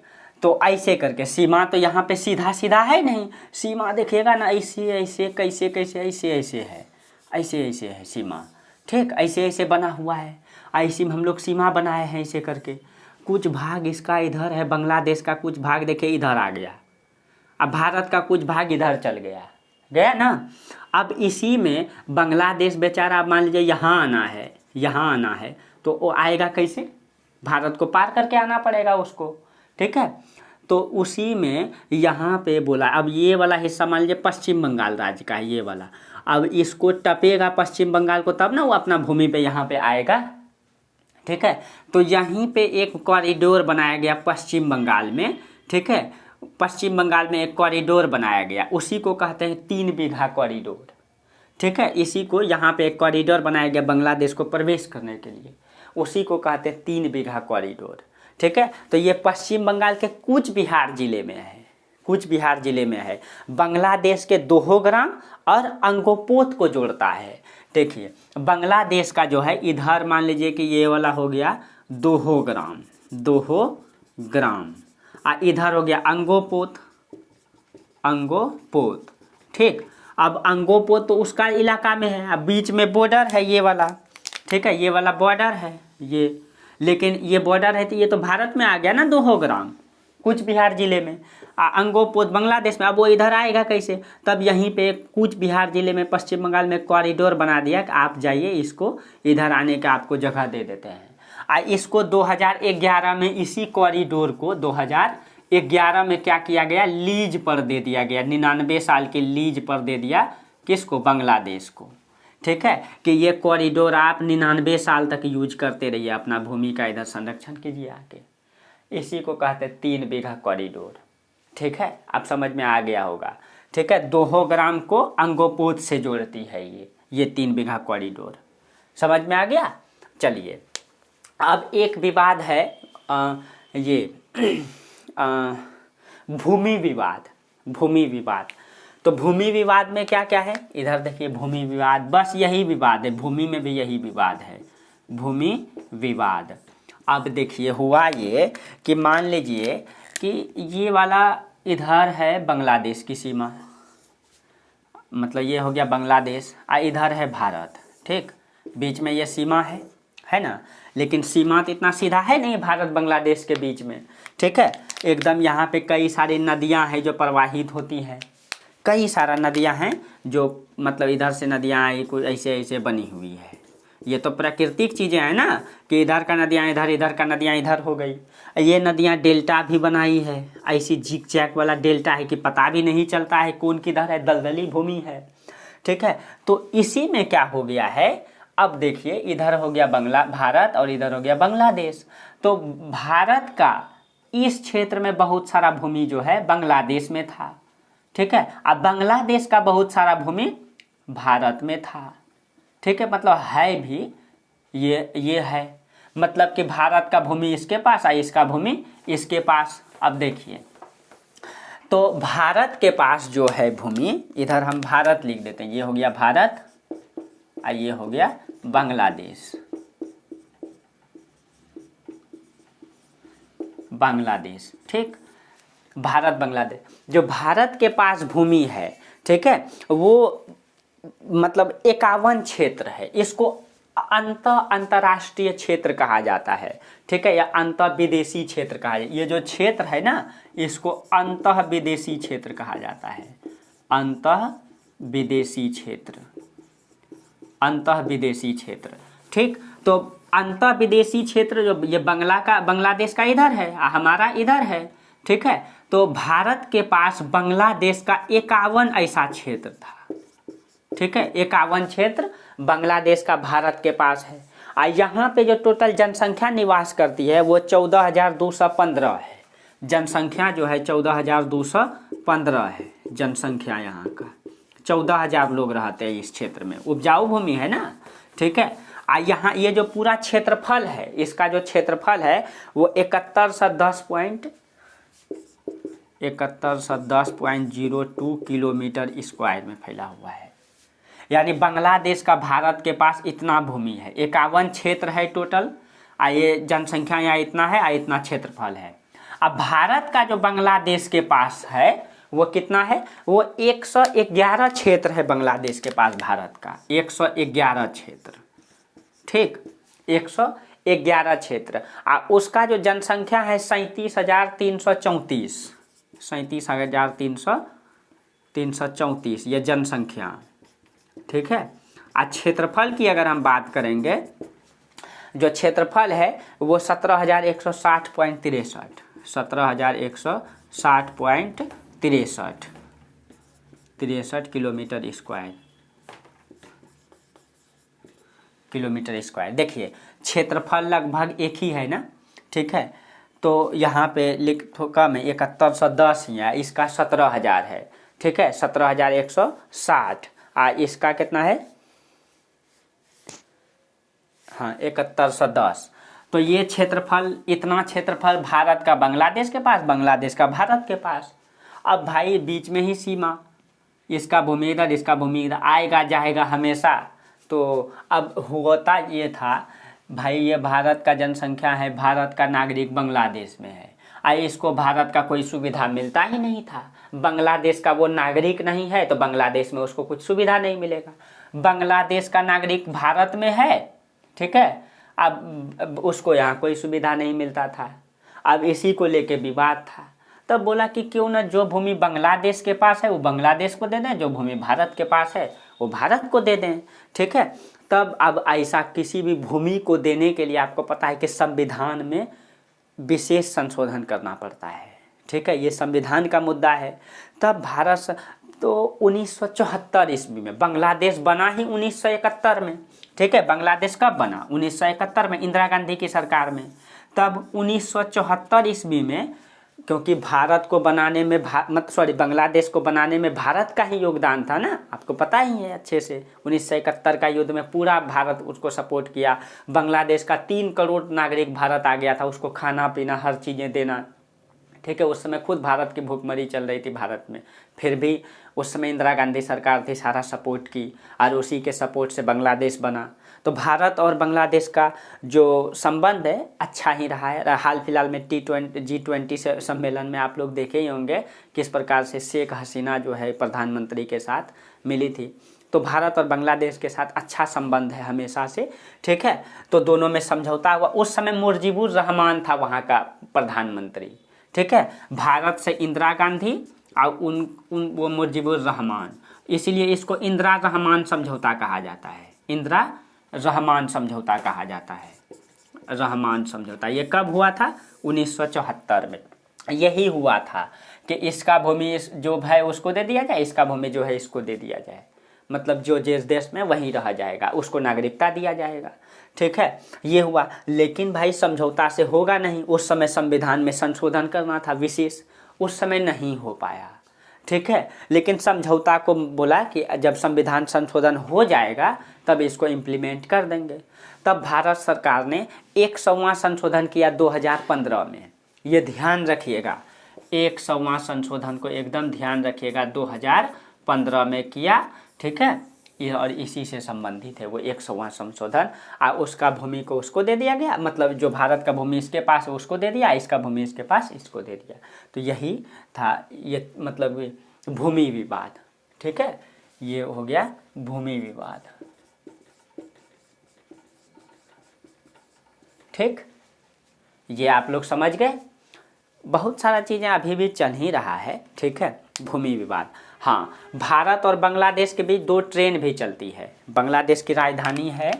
तो ऐसे करके सीमा तो यहाँ पे सीधा सीधा है नहीं, सीमा देखिएगा ना ऐसे ऐसे कैसे कैसे ऐसे ऐसे है, ऐसे ऐसे है सीमा। ठीक, ऐसे ऐसे बना हुआ है, ऐसे में हम लोग सीमा बनाए हैं ऐसे करके। कुछ भाग इसका इधर है, बांग्लादेश का कुछ भाग देखिए इधर आ गया, अब भारत का कुछ भाग इधर चल गया, गया ना। अब इसी में बांग्लादेश बेचारा मान लीजिए यहाँ आना है, यहाँ आना है, तो वो आएगा कैसे, भारत को पार करके आना पड़ेगा उसको। ठीक है, तो उसी में यहाँ पे बोला, अब ये वाला हिस्सा मान लीजिए पश्चिम बंगाल राज्य का है ये वाला, अब इसको टपेगा पश्चिम बंगाल को, तब ना वो अपना भूमि पे यहाँ पे आएगा। ठीक है, तो यहीं पे एक कॉरिडोर बनाया गया पश्चिम बंगाल में। ठीक है, पश्चिम बंगाल में एक कॉरिडोर बनाया गया, उसी को कहते हैं 3 बीघा कॉरिडोर। ठीक है, इसी को यहाँ पे एक कॉरिडोर बनाया गया बांग्लादेश को प्रवेश करने के लिए, उसी को कहते हैं 3 बीघा कॉरिडोर। ठीक है, तो ये पश्चिम बंगाल के कूच बिहार जिले में है, कूच बिहार जिले में है, बांग्लादेश के दोहोग्राम और अंगोपोत को जोड़ता है। देखिए बांग्लादेश का जो है इधर मान लीजिए कि ये वाला हो गया दोहोग्राम, दोहोग्राम, और इधर हो गया अंगोपोत, अंगोपोत। ठीक, अब अंगोपोत तो उसका इलाका में है, अब बीच में बॉर्डर है ये वाला, ठीक है, ये वाला बॉर्डर है ये, लेकिन ये बॉर्डर है तो ये तो भारत में आ गया ना, दोहोग्राम कूच बिहार जिले में, अंगोपोत बांग्लादेश में। अब वो इधर आएगा कैसे? तब यहीं पे कूच बिहार जिले में पश्चिम बंगाल में कॉरिडोर बना दिया कि आप जाइए, इसको इधर आने का आपको जगह दे देते हैं। इसको 2011 में इसी कॉरिडोर को 2011 में क्या किया गया, लीज पर दे दिया गया, 99 साल की लीज पर दे दिया, किसको? बांग्लादेश को। ठीक है, कि ये कॉरिडोर आप 99 साल तक यूज करते रहिए, अपना भूमि का इधर संरक्षण कीजिए आके। इसी को कहते हैं 3 बीघा कॉरिडोर। ठीक है, आप समझ में आ गया होगा। ठीक है, दोहोग्राम को अंगोपोत से जोड़ती है ये 3 बीघा कॉरिडोर, समझ में आ गया। चलिए, अब एक विवाद है ये भूमि विवाद। भूमि विवाद, तो भूमि विवाद में क्या क्या है, इधर देखिए, भूमि विवाद, बस यही विवाद है, भूमि में भी यही विवाद है, भूमि विवाद। अब देखिए, हुआ ये कि मान लीजिए कि ये वाला इधर है बांग्लादेश की सीमा, मतलब ये हो गया बांग्लादेश, इधर है भारत। ठीक, बीच में ये सीमा है ना, लेकिन सीमा तो इतना सीधा है नहीं भारत बांग्लादेश के बीच में। ठीक है, एकदम यहाँ पे कई सारी नदियाँ हैं जो प्रवाहित होती हैं, कई सारा नदियाँ हैं जो, मतलब इधर से नदियाँ आई, कुछ ऐसे ऐसे बनी हुई है। ये तो प्राकृतिक चीज़ें हैं ना, कि इधर का नदियाँ इधर, इधर का नदियाँ इधर हो गई। ये नदियाँ डेल्टा भी बनाई है, ऐसी झिक चैक वाला डेल्टा है कि पता भी नहीं चलता है कौन किधर है, दलदली भूमि है। ठीक है, तो इसी में क्या हो गया है, अब देखिए, इधर हो गया भारत और इधर हो गया बांग्लादेश। तो भारत का इस क्षेत्र में बहुत सारा भूमि जो है बांग्लादेश में था। ठीक है, अब बांग्लादेश का बहुत सारा भूमि भारत में था। ठीक है, मतलब है भी, ये है, मतलब कि भारत का भूमि इसके पास है, इसका भूमि इसके पास। अब देखिए, तो भारत के पास जो है भूमि, इधर हम भारत लिख देते हैं, ये हो गया भारत और ये हो गया बांग्लादेश, बांग्लादेश। ठीक, भारत बांग्लादेश, जो भारत के पास भूमि है, ठीक है, वो मतलब 51 क्षेत्र है, इसको अंतर्राष्ट्रीय क्षेत्र कहा जाता है। ठीक है, या अंतर विदेशी क्षेत्र कहा जाता है। ये जो क्षेत्र है ना, इसको अंतः विदेशी क्षेत्र कहा जाता है, अंतः विदेशी क्षेत्र, अंतः विदेशी क्षेत्र। ठीक, तो अंतः विदेशी क्षेत्र जो ये बांग्लादेश का इधर है, हमारा इधर है। ठीक है, तो भारत के पास बांग्लादेश का 51 ऐसा क्षेत्र था। ठीक है, 51 क्षेत्र बांग्लादेश का भारत के पास है। और यहाँ पे जो टोटल जनसंख्या निवास करती है वो 14,215 है। जनसंख्या जो है 14,215 है जनसंख्या यहाँ का। 14,000 लोग रहते हैं इस क्षेत्र में, उपजाऊ भूमि है ना। ठीक है, यहाँ ये जो पूरा क्षेत्रफल है, इसका जो क्षेत्रफल है वो 7110.02 किलोमीटर स्क्वायर में फैला हुआ है। यानी बांग्लादेश का भारत के पास इतना भूमि है, 51 क्षेत्र है टोटल, ये जनसंख्या यहाँ इतना है, इतना क्षेत्रफल है। अब भारत का जो बांग्लादेश के पास है वो कितना है, वो 111 क्षेत्र है बांग्लादेश के पास, भारत का 111 क्षेत्र। ठीक, 111 क्षेत्र, उसका जो जनसंख्या है 37,334, 37,334 ये जनसंख्या। ठीक है, क्षेत्रफल की अगर हम बात करेंगे, जो क्षेत्रफल है वो 17,160.63, 17,160.63 किलोमीटर स्क्वायर। देखिए, क्षेत्रफल लगभग एक ही है ना। ठीक है, तो यहाँ पे लिख थोका में 7110 ही है, इसका 17,000 है। ठीक है, 17,160, इसका कितना है, हाँ 7110। तो ये क्षेत्रफल, इतना क्षेत्रफल भारत का बांग्लादेश के पास, बांग्लादेश का भारत के पास। अब भाई बीच में ही सीमा, इसका भूमि इधर, इसका भूमि इधर, आएगा जाएगा हमेशा। तो अब होता ये था भाई, ये भारत का जनसंख्या है, भारत का नागरिक बांग्लादेश में है, इसको भारत का कोई सुविधा मिलता ही नहीं था। बांग्लादेश का वो नागरिक नहीं है तो बांग्लादेश में उसको कुछ सुविधा नहीं मिलेगा। बांग्लादेश का नागरिक भारत में है, ठीक है, अब उसको यहाँ कोई सुविधा नहीं मिलता था। अब इसी को लेके विवाद था। तब बोला कि क्यों ना जो भूमि बांग्लादेश के पास है वो बांग्लादेश को दे दें, जो भूमि भारत के पास है वो भारत को दे दें, ठीक है। तब अब ऐसा किसी भी भूमि को देने के लिए आपको पता है कि संविधान में विशेष संशोधन करना पड़ता है, ठीक है, ये संविधान का मुद्दा है। तब भारत तो 1974 ईस्वी में, बांग्लादेश बना ही 1971 में, ठीक है। बांग्लादेश कब बना? 1971 में, इंदिरा गांधी की सरकार में। तब 1974 ईस्वी में, क्योंकि भारत को बनाने में बांग्लादेश को बनाने में भारत का ही योगदान था ना, आपको पता ही है अच्छे से। 1971 का युद्ध में पूरा भारत उसको सपोर्ट किया। बांग्लादेश का 3 करोड़ नागरिक भारत आ गया था, उसको खाना पीना हर चीज़ें देना, ठीक है। उस समय खुद भारत की भूखमरी चल रही थी भारत में, फिर भी उस समय इंदिरा गांधी सरकार थी, सारा सपोर्ट की और उसी के सपोर्ट से बांग्लादेश बना। तो भारत और बांग्लादेश का जो संबंध है अच्छा ही रहा है। हाल फिलहाल में G20 से सम्मेलन में आप लोग देखे ही होंगे किस प्रकार से शेख हसीना जो है प्रधानमंत्री के साथ मिली थी। तो भारत और बांग्लादेश के साथ अच्छा संबंध है हमेशा से, ठीक है। तो दोनों में समझौता हुआ। उस समय मुजीबुर रहमान था वहाँ का प्रधानमंत्री, ठीक है। भारत से इंदिरा गांधी और वो मुजीबुर रहमान, इसीलिए इसको इंदिरा रहमान समझौता कहा जाता है। इंदिरा रहमान समझौता कहा जाता है, रहमान समझौता। ये कब हुआ था? 1974 में। यही हुआ था कि इसका भूमि जो है उसको दे दिया जाए, इसका भूमि जो है इसको दे दिया जाए, मतलब जो जिस देश में वहीं रह जाएगा उसको नागरिकता दिया जाएगा, ठीक है। ये हुआ। लेकिन भाई समझौता से होगा नहीं, उस समय संविधान में संशोधन करना था विशेष, उस समय नहीं हो पाया, ठीक है। लेकिन समझौता को बोला कि जब संविधान संशोधन हो जाएगा तब इसको इम्प्लीमेंट कर देंगे। तब भारत सरकार ने 100वां संशोधन किया 2015 में। ये ध्यान रखिएगा, 100वां संशोधन को एकदम ध्यान रखिएगा, 2015 में किया, ठीक है। ये और इसी से संबंधित है वो 100वां संशोधन। और उसका भूमि को उसको दे दिया गया, मतलब जो भारत का भूमि इसके पास है उसको दे दिया, इसका भूमि इसके पास इसको दे दिया। तो यही था ये, मतलब भूमि विवाद, ठीक है। ये हो गया भूमि विवाद, ठीक। ये आप लोग समझ गए। बहुत सारा चीज़ें अभी भी चल ही रहा है, ठीक है। भूमि विवाद। हाँ, भारत और बांग्लादेश के बीच 2 ट्रेन भी चलती है। बांग्लादेश की राजधानी है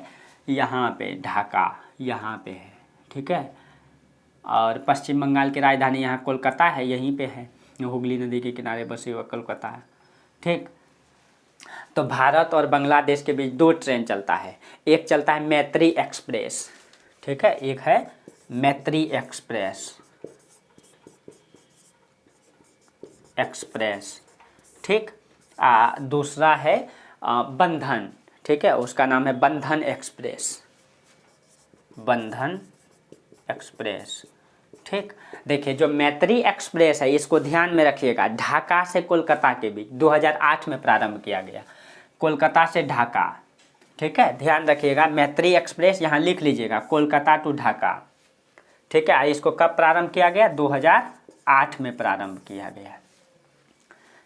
यहाँ पे ढाका, यहाँ पे है, ठीक है। और पश्चिम बंगाल की राजधानी यहाँ कोलकाता है, यहीं पे है, हुगली नदी के किनारे बसी हुआ कोलकाता है, ठीक। तो भारत और बांग्लादेश के बीच 2 ट्रेन चलता है। एक चलता है मैत्री एक्सप्रेस, ठीक है, एक है मैत्री एक्सप्रेस, ठीक। दूसरा है बंधन, ठीक है, उसका नाम है बंधन एक्सप्रेस, ठीक। देखिए जो मैत्री एक्सप्रेस है इसको ध्यान में रखिएगा, ढाका से कोलकाता के बीच 2008 में प्रारंभ किया गया, कोलकाता से ढाका, ठीक है। ध्यान रखिएगा मैत्री एक्सप्रेस, यहाँ लिख लीजिएगा कोलकाता टू ढाका, ठीक है। इसको कब प्रारंभ किया गया? 2008 में प्रारंभ किया गया,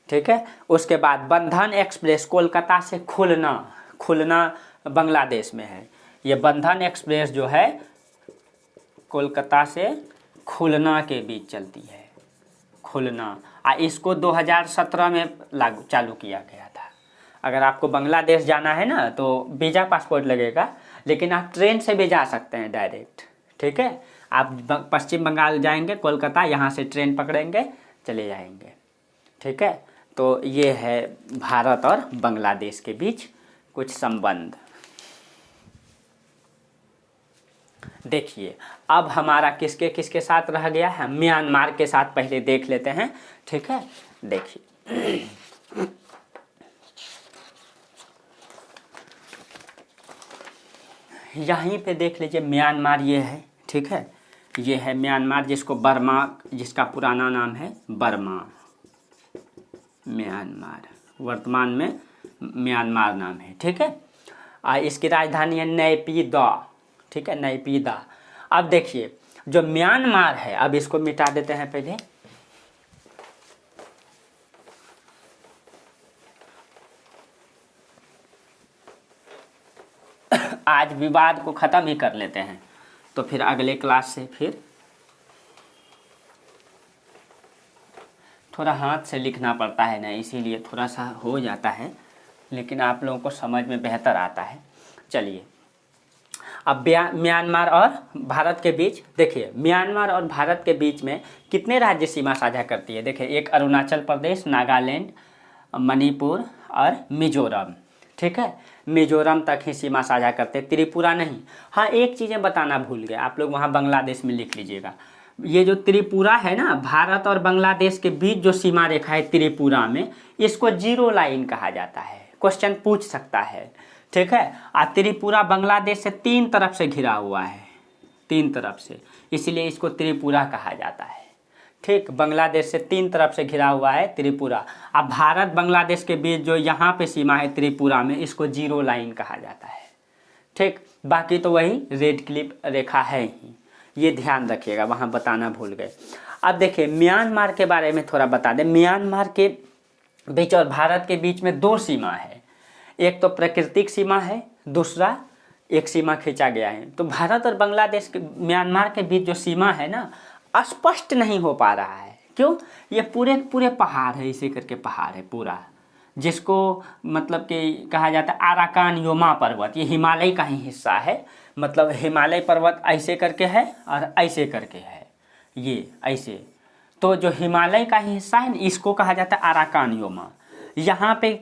ठीक है। उसके बाद बंधन एक्सप्रेस कोलकाता से खुलना बांग्लादेश में है। ये बंधन एक्सप्रेस जो है कोलकाता से खुलना के बीच चलती है, खुलना। इसको 2017 में चालू किया गया था। अगर आपको बांग्लादेश जाना है ना तो वीज़ा पासपोर्ट लगेगा, लेकिन आप ट्रेन से भी जा सकते हैं डायरेक्ट, ठीक है। आप पश्चिम बंगाल जाएंगे कोलकाता, यहाँ से ट्रेन पकड़ेंगे चले जाएंगे, ठीक है। तो ये है भारत और बांग्लादेश के बीच कुछ संबंध। देखिए अब हमारा किसके किसके साथ रह गया है? म्यांमार के साथ पहले देख लेते हैं, ठीक है। देखिए यहीं पे देख लीजिए म्यांमार, ये है, ठीक है। ये है म्यांमार, जिसको बर्मा, जिसका पुराना नाम है बर्मा, म्यांमार, वर्तमान में म्यांमार नाम है, ठीक है। इसकी राजधानी है नैपीदा, ठीक है, नैपीदा। अब देखिए जो म्यांमार है, अब इसको मिटा देते हैं पहले। आज विवाद को खत्म ही कर लेते हैं, तो फिर अगले क्लास से फिर थोड़ा हाथ से लिखना पड़ता है ना, इसीलिए थोड़ा सा हो जाता है, लेकिन आप लोगों को समझ में बेहतर आता है। चलिए, अब म्यांमार और भारत के बीच देखिए, म्यांमार और भारत के बीच में कितने राज्य सीमा साझा करती है? देखिए, एक अरुणाचल प्रदेश, नागालैंड, मणिपुर और मिजोरम। ठीक है, मिजोरम तक ही सीमा साझा करते, त्रिपुरा नहीं। हाँ, एक चीज़ें बताना भूल गए, आप लोग वहाँ बांग्लादेश में लिख लीजिएगा। ये जो त्रिपुरा है ना, भारत और बांग्लादेश के बीच जो सीमा रेखा है त्रिपुरा में, इसको जीरो लाइन कहा जाता है। क्वेश्चन पूछ सकता है, ठीक है। और त्रिपुरा बांग्लादेश से 3 तरफ से घिरा हुआ है, 3 तरफ से, इसलिए इसको त्रिपुरा कहा जाता है। ठीक, बांग्लादेश से 3 तरफ से घिरा हुआ है त्रिपुरा। अब भारत बांग्लादेश के बीच जो यहाँ पे सीमा है त्रिपुरा में, इसको जीरो लाइन कहा जाता है। ठीक, बाकी तो वही रेड क्लिप रेखा है ही, ये ध्यान रखिएगा, वहाँ बताना भूल गए। अब देखिए, म्यांमार के बारे में थोड़ा बता दें। म्यांमार के बीच और भारत के बीच में 2 सीमा है, एक तो प्राकृतिक सीमा है, दूसरा एक सीमा खींचा गया है। तो भारत और बांग्लादेश के म्यांमार के बीच जो सीमा है ना, स्पष्ट नहीं हो पा रहा है। क्यों? ये पूरे पूरे पहाड़ है, इसे करके पहाड़ है पूरा, जिसको मतलब कि कहा जाता है आराकान योमा पर्वत। ये हिमालय का ही हिस्सा है, मतलब हिमालय पर्वत ऐसे करके है और ऐसे करके है, ये ऐसे। तो जो हिमालय का ही हिस्सा है, इसको कहा जाता है आराकान योमा। यहाँ पे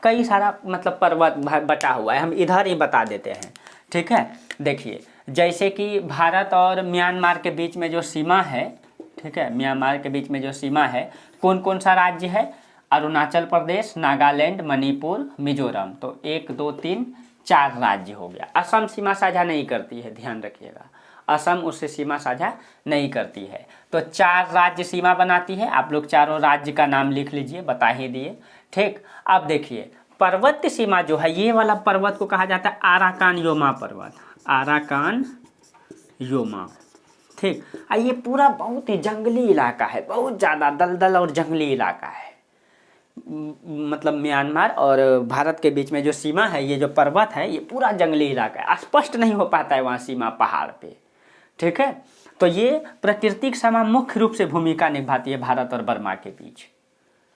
कई सारा मतलब पर्वत बटा हुआ है, हम इधर ही बता देते हैं। ठीक है, देखिए, जैसे कि भारत और म्यांमार के बीच में जो सीमा है, ठीक है, म्यांमार के बीच में जो सीमा है, कौन कौन सा राज्य है? अरुणाचल प्रदेश, नागालैंड, मणिपुर, मिजोरम। तो 1 2 3 4 राज्य हो गया। असम सीमा साझा नहीं करती है, ध्यान रखिएगा, असम उससे सीमा साझा नहीं करती है। तो 4 राज्य सीमा बनाती है। आप लोग चारों राज्य का नाम लिख लीजिए, बता ही दिए। ठीक, अब देखिए, पर्वतीय सीमा जो है, ये वाला पर्वत को कहा जाता है आराकान योमा पर्वत, आराकान योमा। ठीक, ये पूरा बहुत ही जंगली इलाका है, बहुत ज़्यादा दलदल और जंगली इलाका है। मतलब म्यांमार और भारत के बीच में जो सीमा है, ये जो पर्वत है, ये पूरा जंगली इलाका है, स्पष्ट नहीं हो पाता है वहाँ सीमा पहाड़ पे। ठीक है, तो ये प्राकृतिक सीमा मुख्य रूप से भूमिका निभाती है भारत और बर्मा के बीच,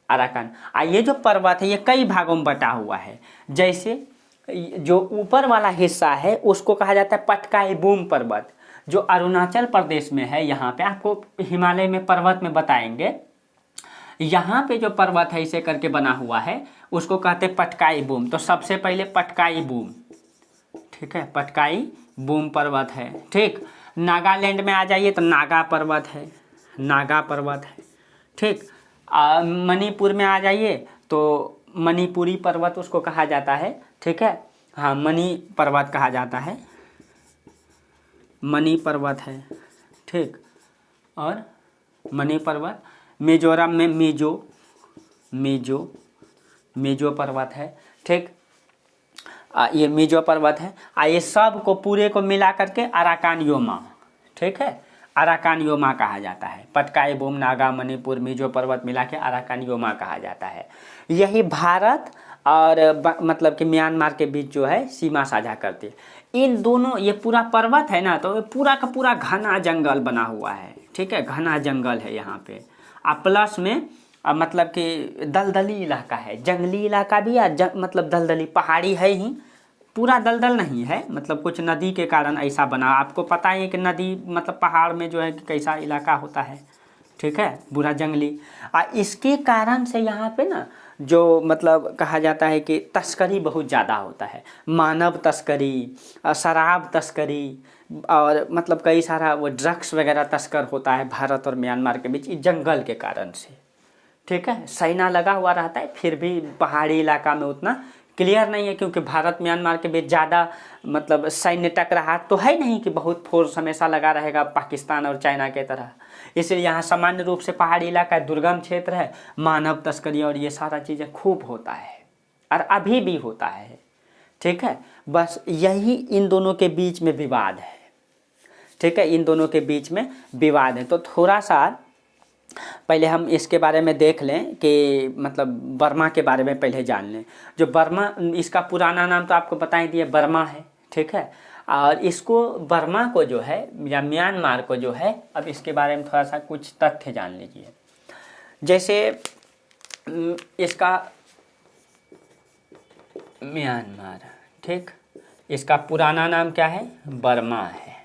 अराकान। ये जो पर्वत है, ये कई भागों में बटा हुआ है। जैसे जो ऊपर वाला हिस्सा है, उसको कहा जाता है पटकाई बूम पर्वत, जो अरुणाचल प्रदेश में है। यहाँ पे आपको हिमालय में पर्वत में बताएंगे, यहाँ पे जो पर्वत है इसे करके बना हुआ है, उसको कहते हैं पटकाई बूम। तो सबसे पहले पटकाई बूम, ठीक है, पटकाई बूम पर्वत है। ठीक, नागालैंड में आ जाइए तो नागा पर्वत है, नागा पर्वत है। ठीक, मणिपुर में आ जाइए तो मणिपुरी पर्वत उसको कहा जाता है। ठीक है, हाँ, मणि पर्वत कहा जाता है, मणि पर्वत है। ठीक, और मणि पर्वत। मिजोरम में मिजो पर्वत है। ठीक, ये मिजो पर्वत है। ये सब को पूरे को मिला करके अराकान योमा, ठीक है, अराकान योमा कहा जाता है। पटकाई बूम, नागा, मणिपुर, मिजो पर्वत मिला के अराकान योमा कहा जाता है। यही भारत और मतलब कि म्यांमार के बीच जो है सीमा साझा करती है। इन दोनों, ये पूरा पर्वत है ना, तो पूरा का पूरा घना जंगल बना हुआ है। ठीक है, घना जंगल है यहाँ पे। प्लस में मतलब कि दलदली इलाका है, जंगली इलाका भी है, मतलब दलदली, पहाड़ी है ही, पूरा दलदल नहीं है, मतलब कुछ नदी के कारण ऐसा बना। आपको पता है कि नदी मतलब पहाड़ में जो है कि कैसा इलाका होता है। ठीक है, पूरा जंगली। इसके कारण से यहाँ पे ना जो मतलब कहा जाता है कि तस्करी बहुत ज़्यादा होता है, मानव तस्करी, शराब तस्करी, और मतलब कई सारा वो ड्रग्स वगैरह तस्कर होता है भारत और म्यांमार के बीच, इस जंगल के कारण से। ठीक है, सेना लगा हुआ रहता है, फिर भी पहाड़ी इलाका में उतना क्लियर नहीं है, क्योंकि भारत म्यांमार के बीच ज़्यादा मतलब सैन्य टकराव तो है नहीं कि बहुत फोर्स हमेशा लगा रहेगा पाकिस्तान और चाइना के तरह। इसलिए यहाँ सामान्य रूप से पहाड़ी इलाका है, दुर्गम क्षेत्र है, मानव तस्करी और ये सारा चीज़ें खूब होता है, और अभी भी होता है। ठीक है, बस यही इन दोनों के बीच में विवाद है। ठीक है, इन दोनों के बीच में विवाद है। तो थोड़ा सा पहले हम इसके बारे में देख लें कि मतलब बर्मा के बारे में पहले जान लें। जो बर्मा, इसका पुराना नाम तो आपको बता ही दिया, बर्मा है, ठीक है। और इसको बर्मा को जो है या म्यांमार को जो है, अब इसके बारे में थोड़ा सा कुछ तथ्य जान लीजिए। जैसे इसका म्यांमार, ठीक, इसका पुराना नाम क्या है, बर्मा है,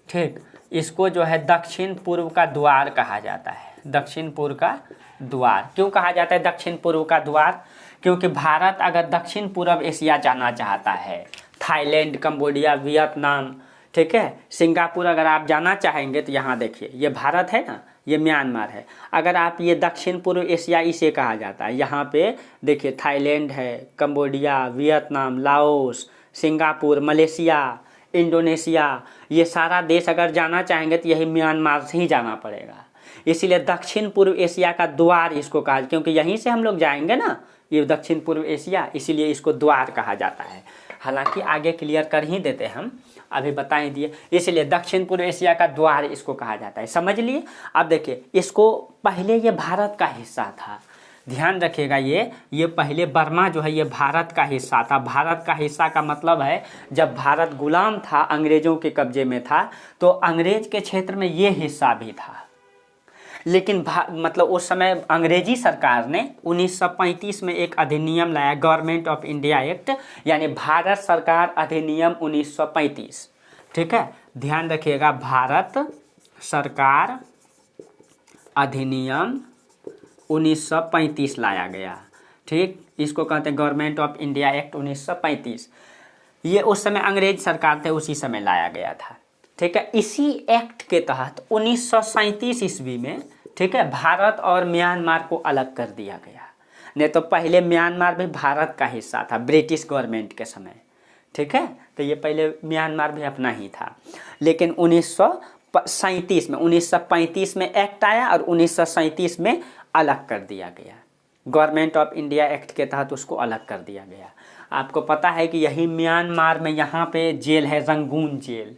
ठीक। इसको जो है दक्षिण पूर्व का द्वार कहा जाता है, दक्षिण पूर्व का द्वार। क्यों कहा जाता है दक्षिण पूर्व का द्वार? क्योंकि भारत अगर दक्षिण पूर्व एशिया जाना चाहता है, थाईलैंड, कंबोडिया, वियतनाम, ठीक है, सिंगापुर अगर आप जाना चाहेंगे तो यहाँ देखिए, ये भारत है ना, ये म्यांमार है। अगर आप ये दक्षिण पूर्व एशिया इसे कहा जाता है। यहाँ पे देखिए थाईलैंड है, Cambodia, Vietnam, Laos, Singapore, Malaysia, Indonesia, ये सारा देश अगर जाना चाहेंगे तो यही म्यांमार से ही जाना पड़ेगा। इसीलिए दक्षिण पूर्व एशिया का द्वार इसको कहा, क्योंकि यहीं से हम लोग जाएंगे ना, ये दक्षिण पूर्व एशिया, इसीलिए इसको द्वार कहा जाता है। हालांकि आगे क्लियर कर ही देते हम, अभी बता ही दिए। इसलिए दक्षिण पूर्व एशिया का द्वार इसको कहा जाता है, समझ लिए। अब देखिए, इसको पहले ये भारत का हिस्सा था, ध्यान रखिएगा। ये पहले बर्मा जो है ये भारत का हिस्सा था। भारत का हिस्सा का मतलब है जब भारत गुलाम था, अंग्रेजों के कब्जे में था, तो अंग्रेज के क्षेत्र में ये हिस्सा भी था। लेकिन मतलब उस समय अंग्रेजी सरकार ने 1935 में एक अधिनियम लाया, गवर्नमेंट ऑफ इंडिया एक्ट, यानी भारत सरकार अधिनियम 1935, ठीक है, ध्यान रखिएगा, भारत सरकार अधिनियम 1935 लाया गया, ठीक। इसको कहते हैं गवर्नमेंट ऑफ इंडिया एक्ट 1935। ये उस समय अंग्रेज सरकार थे, उसी समय लाया गया था, ठीक है। इसी एक्ट के तहत 1937 ईस्वी में, ठीक है, भारत और म्यांमार को अलग कर दिया गया। नहीं तो पहले म्यांमार भी भारत का हिस्सा था ब्रिटिश गवर्नमेंट के समय, ठीक है। तो ये पहले म्यांमार भी अपना ही था। लेकिन 1935 में एक्ट आया और 1937 में अलग कर दिया गया। गवर्नमेंट ऑफ इंडिया एक्ट के तहत उसको अलग कर दिया गया। आपको पता है कि यही म्यांमार में यहाँ पे जेल है, रंगून जेल,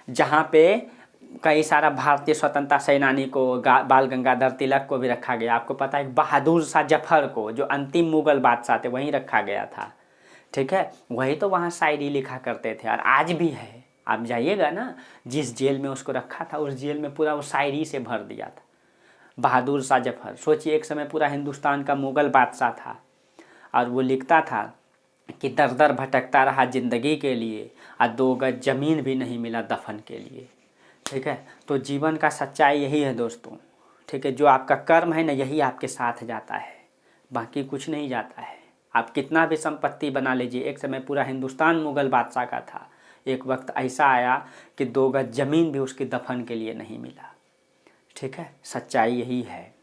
जहाँ पे कई सारा भारतीय स्वतंत्रता सेनानी को, बाल गंगाधर तिलक को भी रखा गया। आपको पता है बहादुर शाह जफर को, जो अंतिम मुगल बादशाह थे, वहीं रखा गया था, ठीक है। वही तो वहाँ शायरी लिखा करते थे और आज भी है। आप जाइएगा ना, जिस जेल में उसको रखा था, उस जेल में पूरा वो शायरी से भर दिया था। बहादुर शाह जफर, सोचिए, एक समय पूरा हिंदुस्तान का मुगल बादशाह था और वो लिखता था कि दर दर भटकता रहा ज़िंदगी के लिए, और 2 गज ज़मीन भी नहीं मिला दफन के लिए, ठीक है। तो जीवन का सच्चाई यही है दोस्तों, ठीक है। जो आपका कर्म है ना, यही आपके साथ जाता है, बाकी कुछ नहीं जाता है। आप कितना भी संपत्ति बना लीजिए, एक समय पूरा हिंदुस्तान मुगल बादशाह का था, एक वक्त ऐसा आया कि 2 गज ज़मीन भी उसके दफन के लिए नहीं मिला, ठीक है। सच्चाई यही है।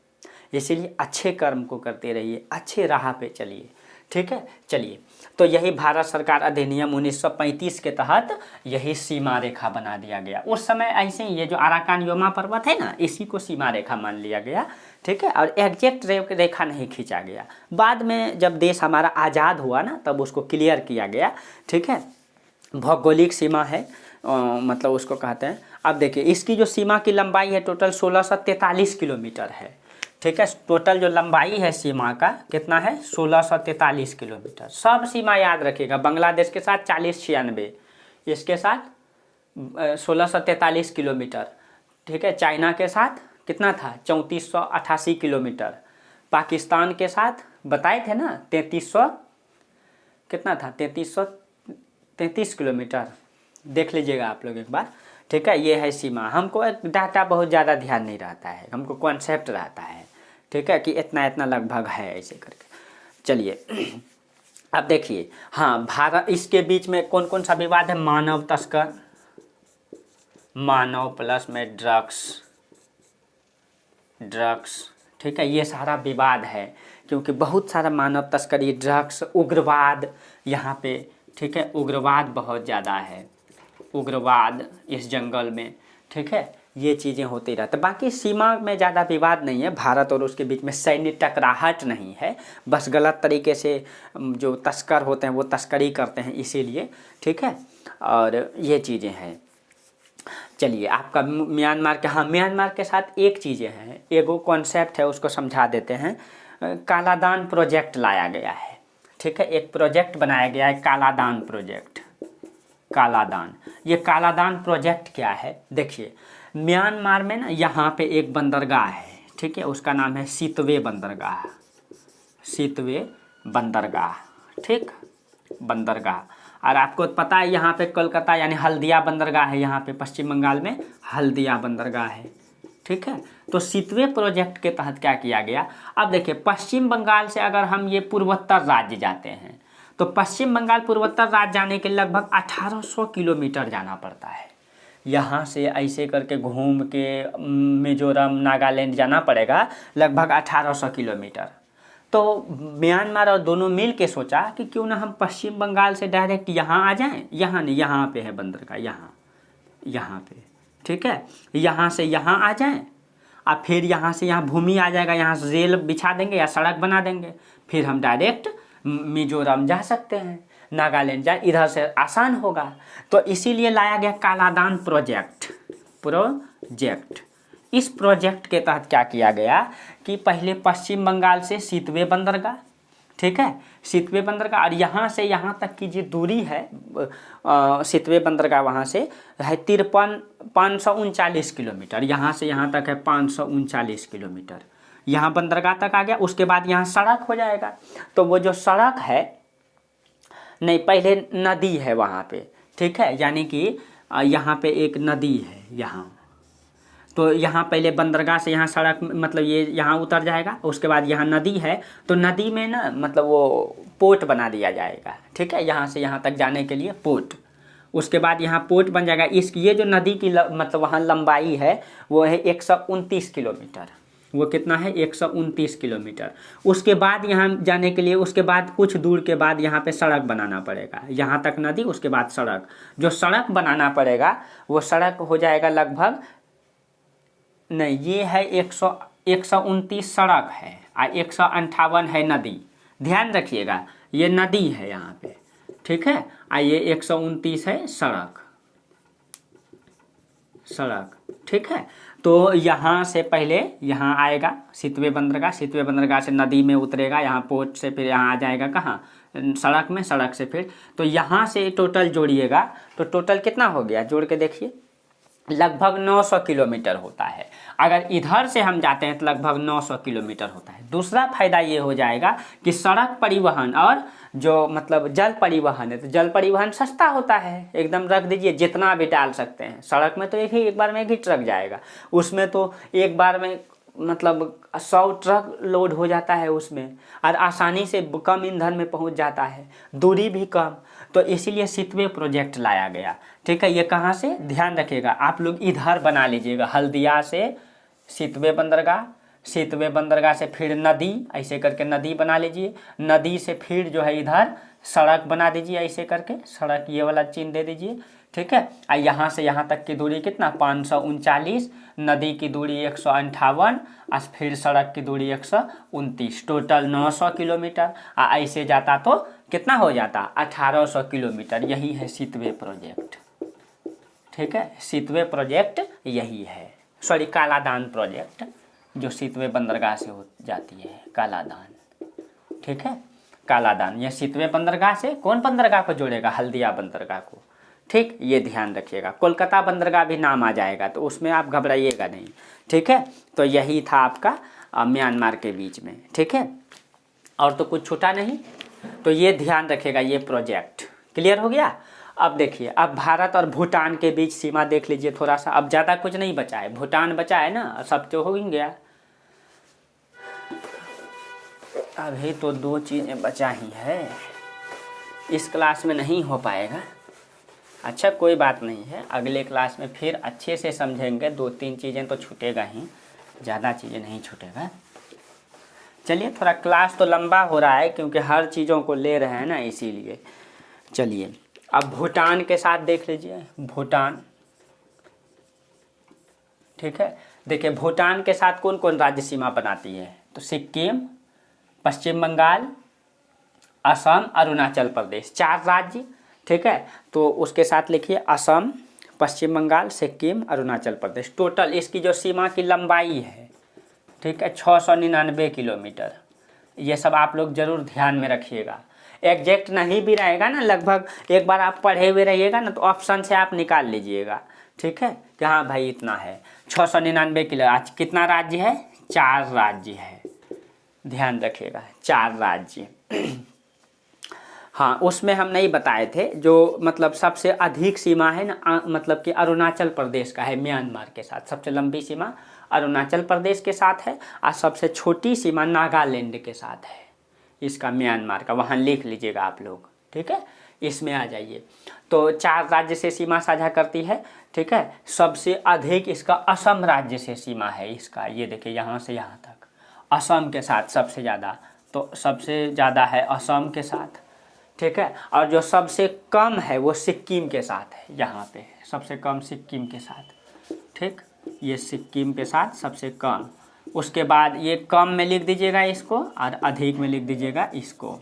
इसीलिए अच्छे कर्म को करते रहिए, अच्छे राह पे चलिए, ठीक है। चलिए, तो यही भारत सरकार अधिनियम 1935 के तहत यही सीमा रेखा बना दिया गया। उस समय ऐसे ही ये जो अराकान योमा पर्वत है ना, इसी को सीमा रेखा मान लिया गया, ठीक है। और एग्जैक्ट रेखा नहीं खींचा गया। बाद में जब देश हमारा आज़ाद हुआ ना, तब उसको क्लियर किया गया, ठीक है। भौगोलिक सीमा है, मतलब उसको कहते हैं। अब देखिए, इसकी जो सीमा की लंबाई है टोटल 1643 किलोमीटर है, ठीक है। टोटल जो लंबाई है सीमा का कितना है, 1643 किलोमीटर। सब सीमा याद रखिएगा, बांग्लादेश के साथ 4096, इसके साथ 1643 किलोमीटर, ठीक है। चाइना के साथ कितना था, 3488 किलोमीटर। पाकिस्तान के साथ बताए थे ना 3300, कितना था, 3333 किलोमीटर। देख लीजिएगा आप लोग एक बार, ठीक है। ये है सीमा। हमको एक डाटा बहुत ज़्यादा ध्यान नहीं रहता है, हमको कॉन्सेप्ट रहता है, ठीक है, कि इतना इतना लगभग है, ऐसे करके। चलिए, अब देखिए, हाँ, भारत, इसके बीच में कौन कौन सा विवाद है, मानव तस्कर, मानव प्लस में ड्रग्स, ठीक है, ये सारा विवाद है। क्योंकि बहुत सारा मानव तस्करी, ड्रग्स, उग्रवाद यहाँ पे, ठीक है, उग्रवाद बहुत ज़्यादा है, उग्रवाद इस जंगल में, ठीक है, ये चीज़ें होती रहती। बाकी सीमा में ज़्यादा विवाद नहीं है, भारत और उसके बीच में सैन्य टकराहट नहीं है, बस गलत तरीके से जो तस्कर होते हैं वो तस्करी करते हैं, इसीलिए, ठीक है। और ये चीज़ें हैं। चलिए आपका म्यांमार के, हाँ म्यांमार के साथ एक चीज़ें हैं, एगो कॉन्सेप्ट है उसको समझा देते हैं। कालादान प्रोजेक्ट लाया गया है, ठीक है, एक प्रोजेक्ट बनाया गया है कालादान प्रोजेक्ट। कालादान, ये कालादान प्रोजेक्ट क्या है, देखिए म्यांमार में ना यहाँ पे एक बंदरगाह है, ठीक है, उसका नाम है सितवे बंदरगाह। सितवे बंदरगाह, ठीक, बंदरगाह। और आपको पता है यहाँ पे कोलकाता यानी हल्दिया बंदरगाह है, यहाँ पे पश्चिम बंगाल में हल्दिया बंदरगाह है, ठीक है। तो सितवे प्रोजेक्ट के तहत क्या किया गया, अब देखिए पश्चिम बंगाल से अगर हम ये पूर्वोत्तर राज्य जाते हैं तो पश्चिम बंगाल पूर्वोत्तर राज्य जाने के लगभग 1800 किलोमीटर जाना पड़ता है। यहाँ से ऐसे करके घूम के मिजोरम नागालैंड जाना पड़ेगा लगभग 1800 किलोमीटर। तो म्यांमार और दोनों मिल के सोचा कि क्यों ना हम पश्चिम बंगाल से डायरेक्ट यहाँ आ जाएं, यहाँ नहीं, यहाँ पे है बंदरगाह, यहाँ पे, ठीक है, यहाँ से यहाँ आ जाएं और फिर यहाँ से यहाँ भूमि आ जाएगा, यहाँ से रेल बिछा देंगे या सड़क बना देंगे, फिर हम डायरेक्ट मिजोरम जा सकते हैं, नागालैंड जा, इधर से आसान होगा। तो इसीलिए लाया गया कालादान प्रोजेक्ट। इस प्रोजेक्ट के तहत क्या किया गया कि पहले पश्चिम बंगाल से सितवे बंदरगाह, ठीक है, सितवे बंदरगाह, और यहाँ से यहाँ तक की जो दूरी है सितवे बंदरगाह वहाँ से है 539 किलोमीटर, यहाँ से यहाँ तक है 539 किलोमीटर, यहाँ बंदरगाह तक आ गया। उसके बाद यहाँ सड़क हो जाएगा। तो वो जो सड़क है, नहीं पहले नदी है वहाँ पे, ठीक है, यानी कि यहाँ पे एक नदी है यहाँ, तो यहाँ पहले बंदरगाह से यहाँ सड़क, मतलब ये यहाँ उतर जाएगा, उसके बाद यहाँ नदी है, तो नदी में ना मतलब वो पोर्ट बना दिया जाएगा, ठीक है, यहाँ से यहाँ तक जाने के लिए पोर्ट। उसके बाद यहाँ पोर्ट बन जाएगा। ये जो नदी की मतलब वहाँ लंबाई है वो है 129 किलोमीटर। वो कितना है, 129 किलोमीटर। उसके बाद यहाँ जाने के लिए, उसके बाद कुछ दूर के बाद यहाँ पे सड़क बनाना पड़ेगा, यहाँ तक नदी, उसके बाद सड़क। जो सड़क बनाना पड़ेगा वो सड़क हो जाएगा लगभग, नहीं ये है 129 सड़क है और 158 है नदी। ध्यान रखिएगा ये नदी है यहाँ पे, ठीक है, और ये 129 है सड़क, ठीक है। तो यहाँ से पहले यहाँ आएगा सितवे बंदरगाह, सितवे बंदरगाह से नदी में उतरेगा, यहाँ पोर्ट से फिर यहाँ आ जाएगा कहाँ, सड़क में, सड़क से फिर, तो यहाँ से टोटल जोड़िएगा तो टोटल कितना हो गया, जोड़ के देखिए लगभग 900 किलोमीटर होता है। अगर इधर से हम जाते हैं तो लगभग 900 किलोमीटर होता है। दूसरा फायदा ये हो जाएगा कि सड़क परिवहन और जो मतलब जल परिवहन है, तो जल परिवहन सस्ता होता है, एकदम रख दीजिए जितना भी डाल सकते हैं। सड़क में तो एक बार में एक ही ट्रक जाएगा, उसमें तो एक बार में मतलब 100 ट्रक लोड हो जाता है उसमें, और आसानी से कम ईंधन में पहुंच जाता है, दूरी भी कम। तो इसीलिए सितवे प्रोजेक्ट लाया गया, ठीक है। ये कहाँ से, ध्यान रखिएगा आप लोग इधर बना लीजिएगा, हल्दिया से सितवे बंदरगाह, सितवे बंदरगाह से फिर नदी, ऐसे करके नदी बना लीजिए, नदी से फिर जो है इधर सड़क बना दीजिए, ऐसे करके सड़क ये वाला चिन्ह दे दीजिए, ठीक है। और यहाँ से यहाँ तक की दूरी कितना, 539, नदी की दूरी 158 और फिर सड़क की दूरी 129, टोटल 900 किलोमीटर। ऐसे जाता तो कितना हो जाता, 1800 किलोमीटर। यही है सितवे प्रोजेक्ट, ठीक है, सितवे प्रोजेक्ट यही है, सॉरी कालादान प्रोजेक्ट, जो सितवे बंदरगाह से हो जाती है कालादान, ठीक है। कालादान ये सितवे बंदरगाह से कौन बंदरगाह को जोड़ेगा, हल्दिया बंदरगाह को, ठीक, ये ध्यान रखिएगा। कोलकाता बंदरगाह भी नाम आ जाएगा तो उसमें आप घबराइएगा नहीं, ठीक है। तो यही था आपका म्यांमार के बीच में, ठीक है, और तो कुछ छूटा नहीं। तो ये ध्यान रखिएगा, ये प्रोजेक्ट क्लियर हो गया। अब देखिए, अब भारत और भूटान के बीच सीमा देख लीजिए थोड़ा सा, अब ज़्यादा कुछ नहीं बचा है, भूटान बचा है ना, सब तो हो ही गया। अभी तो 2 चीज़ें बचा ही है, इस क्लास में नहीं हो पाएगा। अच्छा कोई बात नहीं है, अगले क्लास में फिर अच्छे से समझेंगे। 2-3 चीज़ें तो छूटेगा ही, ज़्यादा चीज़ें नहीं छूटेगा। चलिए थोड़ा क्लास तो लंबा हो रहा है क्योंकि हर चीज़ों को ले रहे हैं ना, इसीलिए। चलिए अब भूटान के साथ देख लीजिए, भूटान, ठीक है। देखिए भूटान के साथ कौन कौन राज्य सीमा बनाती है, तो सिक्किम, पश्चिम बंगाल, असम, अरुणाचल प्रदेश, 4 राज्य, ठीक है। तो उसके साथ लिखिए असम, पश्चिम बंगाल, सिक्किम, अरुणाचल प्रदेश। टोटल इसकी जो सीमा की लंबाई है, ठीक है, 699 किलोमीटर। ये सब आप लोग जरूर ध्यान में रखिएगा। एग्जैक्ट नहीं भी रहेगा ना, लगभग एक बार आप पढ़े हुए रहिएगा ना तो ऑप्शन से आप निकाल लीजिएगा, ठीक है, कि हाँ भाई इतना है। 699 किलो। आज कितना राज्य है? 4 राज्य है, ध्यान रखिएगा, 4 राज्य। हाँ, उसमें हम नहीं बताए थे, जो मतलब सबसे अधिक सीमा है ना, मतलब कि अरुणाचल प्रदेश का है म्यांमार के साथ। सबसे लंबी सीमा अरुणाचल प्रदेश के साथ है और सबसे छोटी सीमा नागालैंड के साथ है इसका, म्यांमार का। वहाँ लिख लीजिएगा आप लोग, ठीक है, इसमें आ जाइए। तो 4 राज्य से सीमा साझा करती है, ठीक है। सबसे अधिक इसका असम राज्य से सीमा है इसका, ये देखिए यहाँ से यहाँ तक असम के साथ सबसे ज़्यादा। तो सबसे ज़्यादा है असम के साथ, ठीक है। और जो सबसे कम है वो सिक्किम के साथ है, यहाँ पे सबसे कम सिक्किम के साथ, ठीक, ये सिक्किम के साथ सबसे कम। उसके बाद ये कम में लिख दीजिएगा इसको और अधिक में लिख दीजिएगा इसको,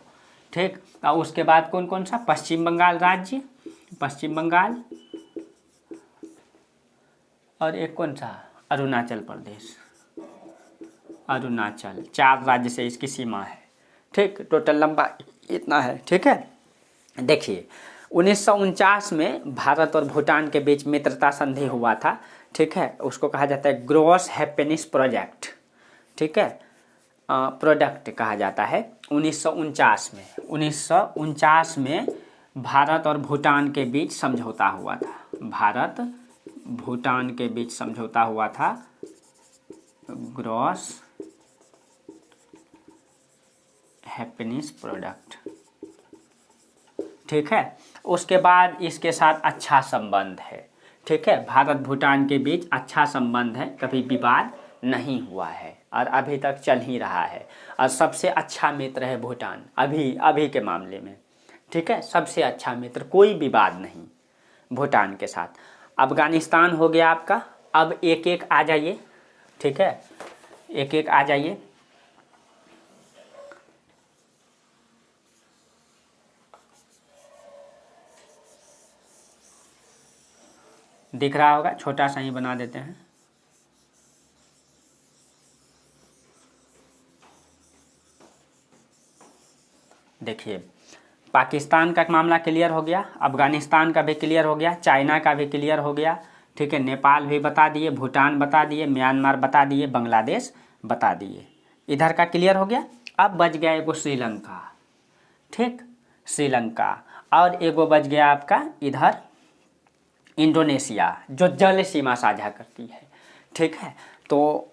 ठीक। और उसके बाद कौन कौन सा? पश्चिम बंगाल राज्य, पश्चिम बंगाल, और एक कौन सा? अरुणाचल प्रदेश, अरुणाचल। 4 राज्य से इसकी सीमा है, ठीक। टोटल लंबा इतना है, ठीक है। देखिए 1949 में भारत और भूटान के बीच मित्रता संधि हुआ था, ठीक है। उसको कहा जाता है ग्रॉस हैप्पीनेस प्रोजेक्ट, ठीक है, प्रोडक्ट कहा जाता है। 1949 में, 1949 में भारत और भूटान के बीच समझौता हुआ था, भारत भूटान के बीच समझौता हुआ था, ग्रॉस हैप्पीनेस प्रोडक्ट, ठीक है। उसके बाद इसके साथ अच्छा संबंध है, ठीक है। भारत भूटान के बीच अच्छा संबंध है, कभी विवाद नहीं हुआ है और अभी तक चल ही रहा है। और सबसे अच्छा मित्र है भूटान अभी के मामले में, ठीक है। सबसे अच्छा मित्र, कोई विवाद नहीं भूटान के साथ। अफगानिस्तान हो गया आपका। अब एक एक आ जाइए, ठीक है, एक एक आ जाइए। दिख रहा होगा, छोटा सा ही बना देते हैं। देखिए पाकिस्तान का मामला क्लियर हो गया, अफगानिस्तान का भी क्लियर हो गया, चाइना का भी क्लियर हो गया, ठीक है। नेपाल भी बता दिए, भूटान बता दिए, म्यांमार बता दिए, बांग्लादेश बता दिए, इधर का क्लियर हो गया। अब बच गया एगो श्रीलंका, ठीक, श्रीलंका। और एगो बच गया आपका इधर इंडोनेशिया, जो जल सीमा साझा करती है, ठीक है। तो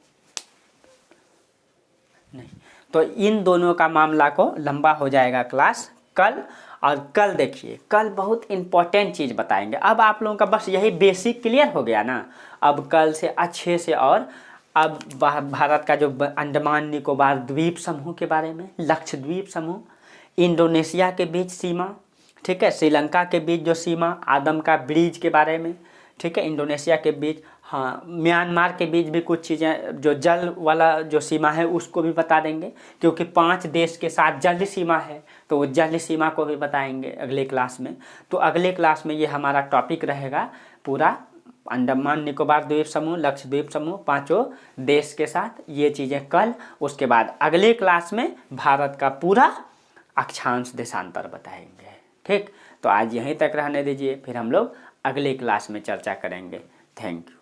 नहीं, तो इन दोनों का मामला को लंबा हो जाएगा क्लास कल। और कल देखिए, कल बहुत इंपॉर्टेंट चीज़ बताएंगे। अब आप लोगों का बस यही बेसिक क्लियर हो गया ना, अब कल से अच्छे से। और अब भारत का जो अंडमान निकोबार द्वीप समूह के बारे में, लक्षद्वीप समूह, इंडोनेशिया के बीच सीमा, ठीक है, श्रीलंका के बीच जो सीमा, आदम का ब्रिज के बारे में, ठीक है, इंडोनेशिया के बीच, हाँ, म्यांमार के बीच भी कुछ चीज़ें, जो जल वाला जो सीमा है उसको भी बता देंगे, क्योंकि 5 देश के साथ जल सीमा है, तो वो जल सीमा को भी बताएंगे अगले क्लास में। तो अगले क्लास में ये हमारा टॉपिक रहेगा पूरा, अंडमान निकोबार द्वीप समूह, लक्षद्वीप समूह, 5 देश के साथ, ये चीज़ें कल। उसके बाद अगले क्लास में भारत का पूरा अक्षांश देशांतर बताएंगे, ठीक। तो आज यहीं तक रहने दीजिए, फिर हम लोग अगले क्लास में चर्चा करेंगे। Thank you.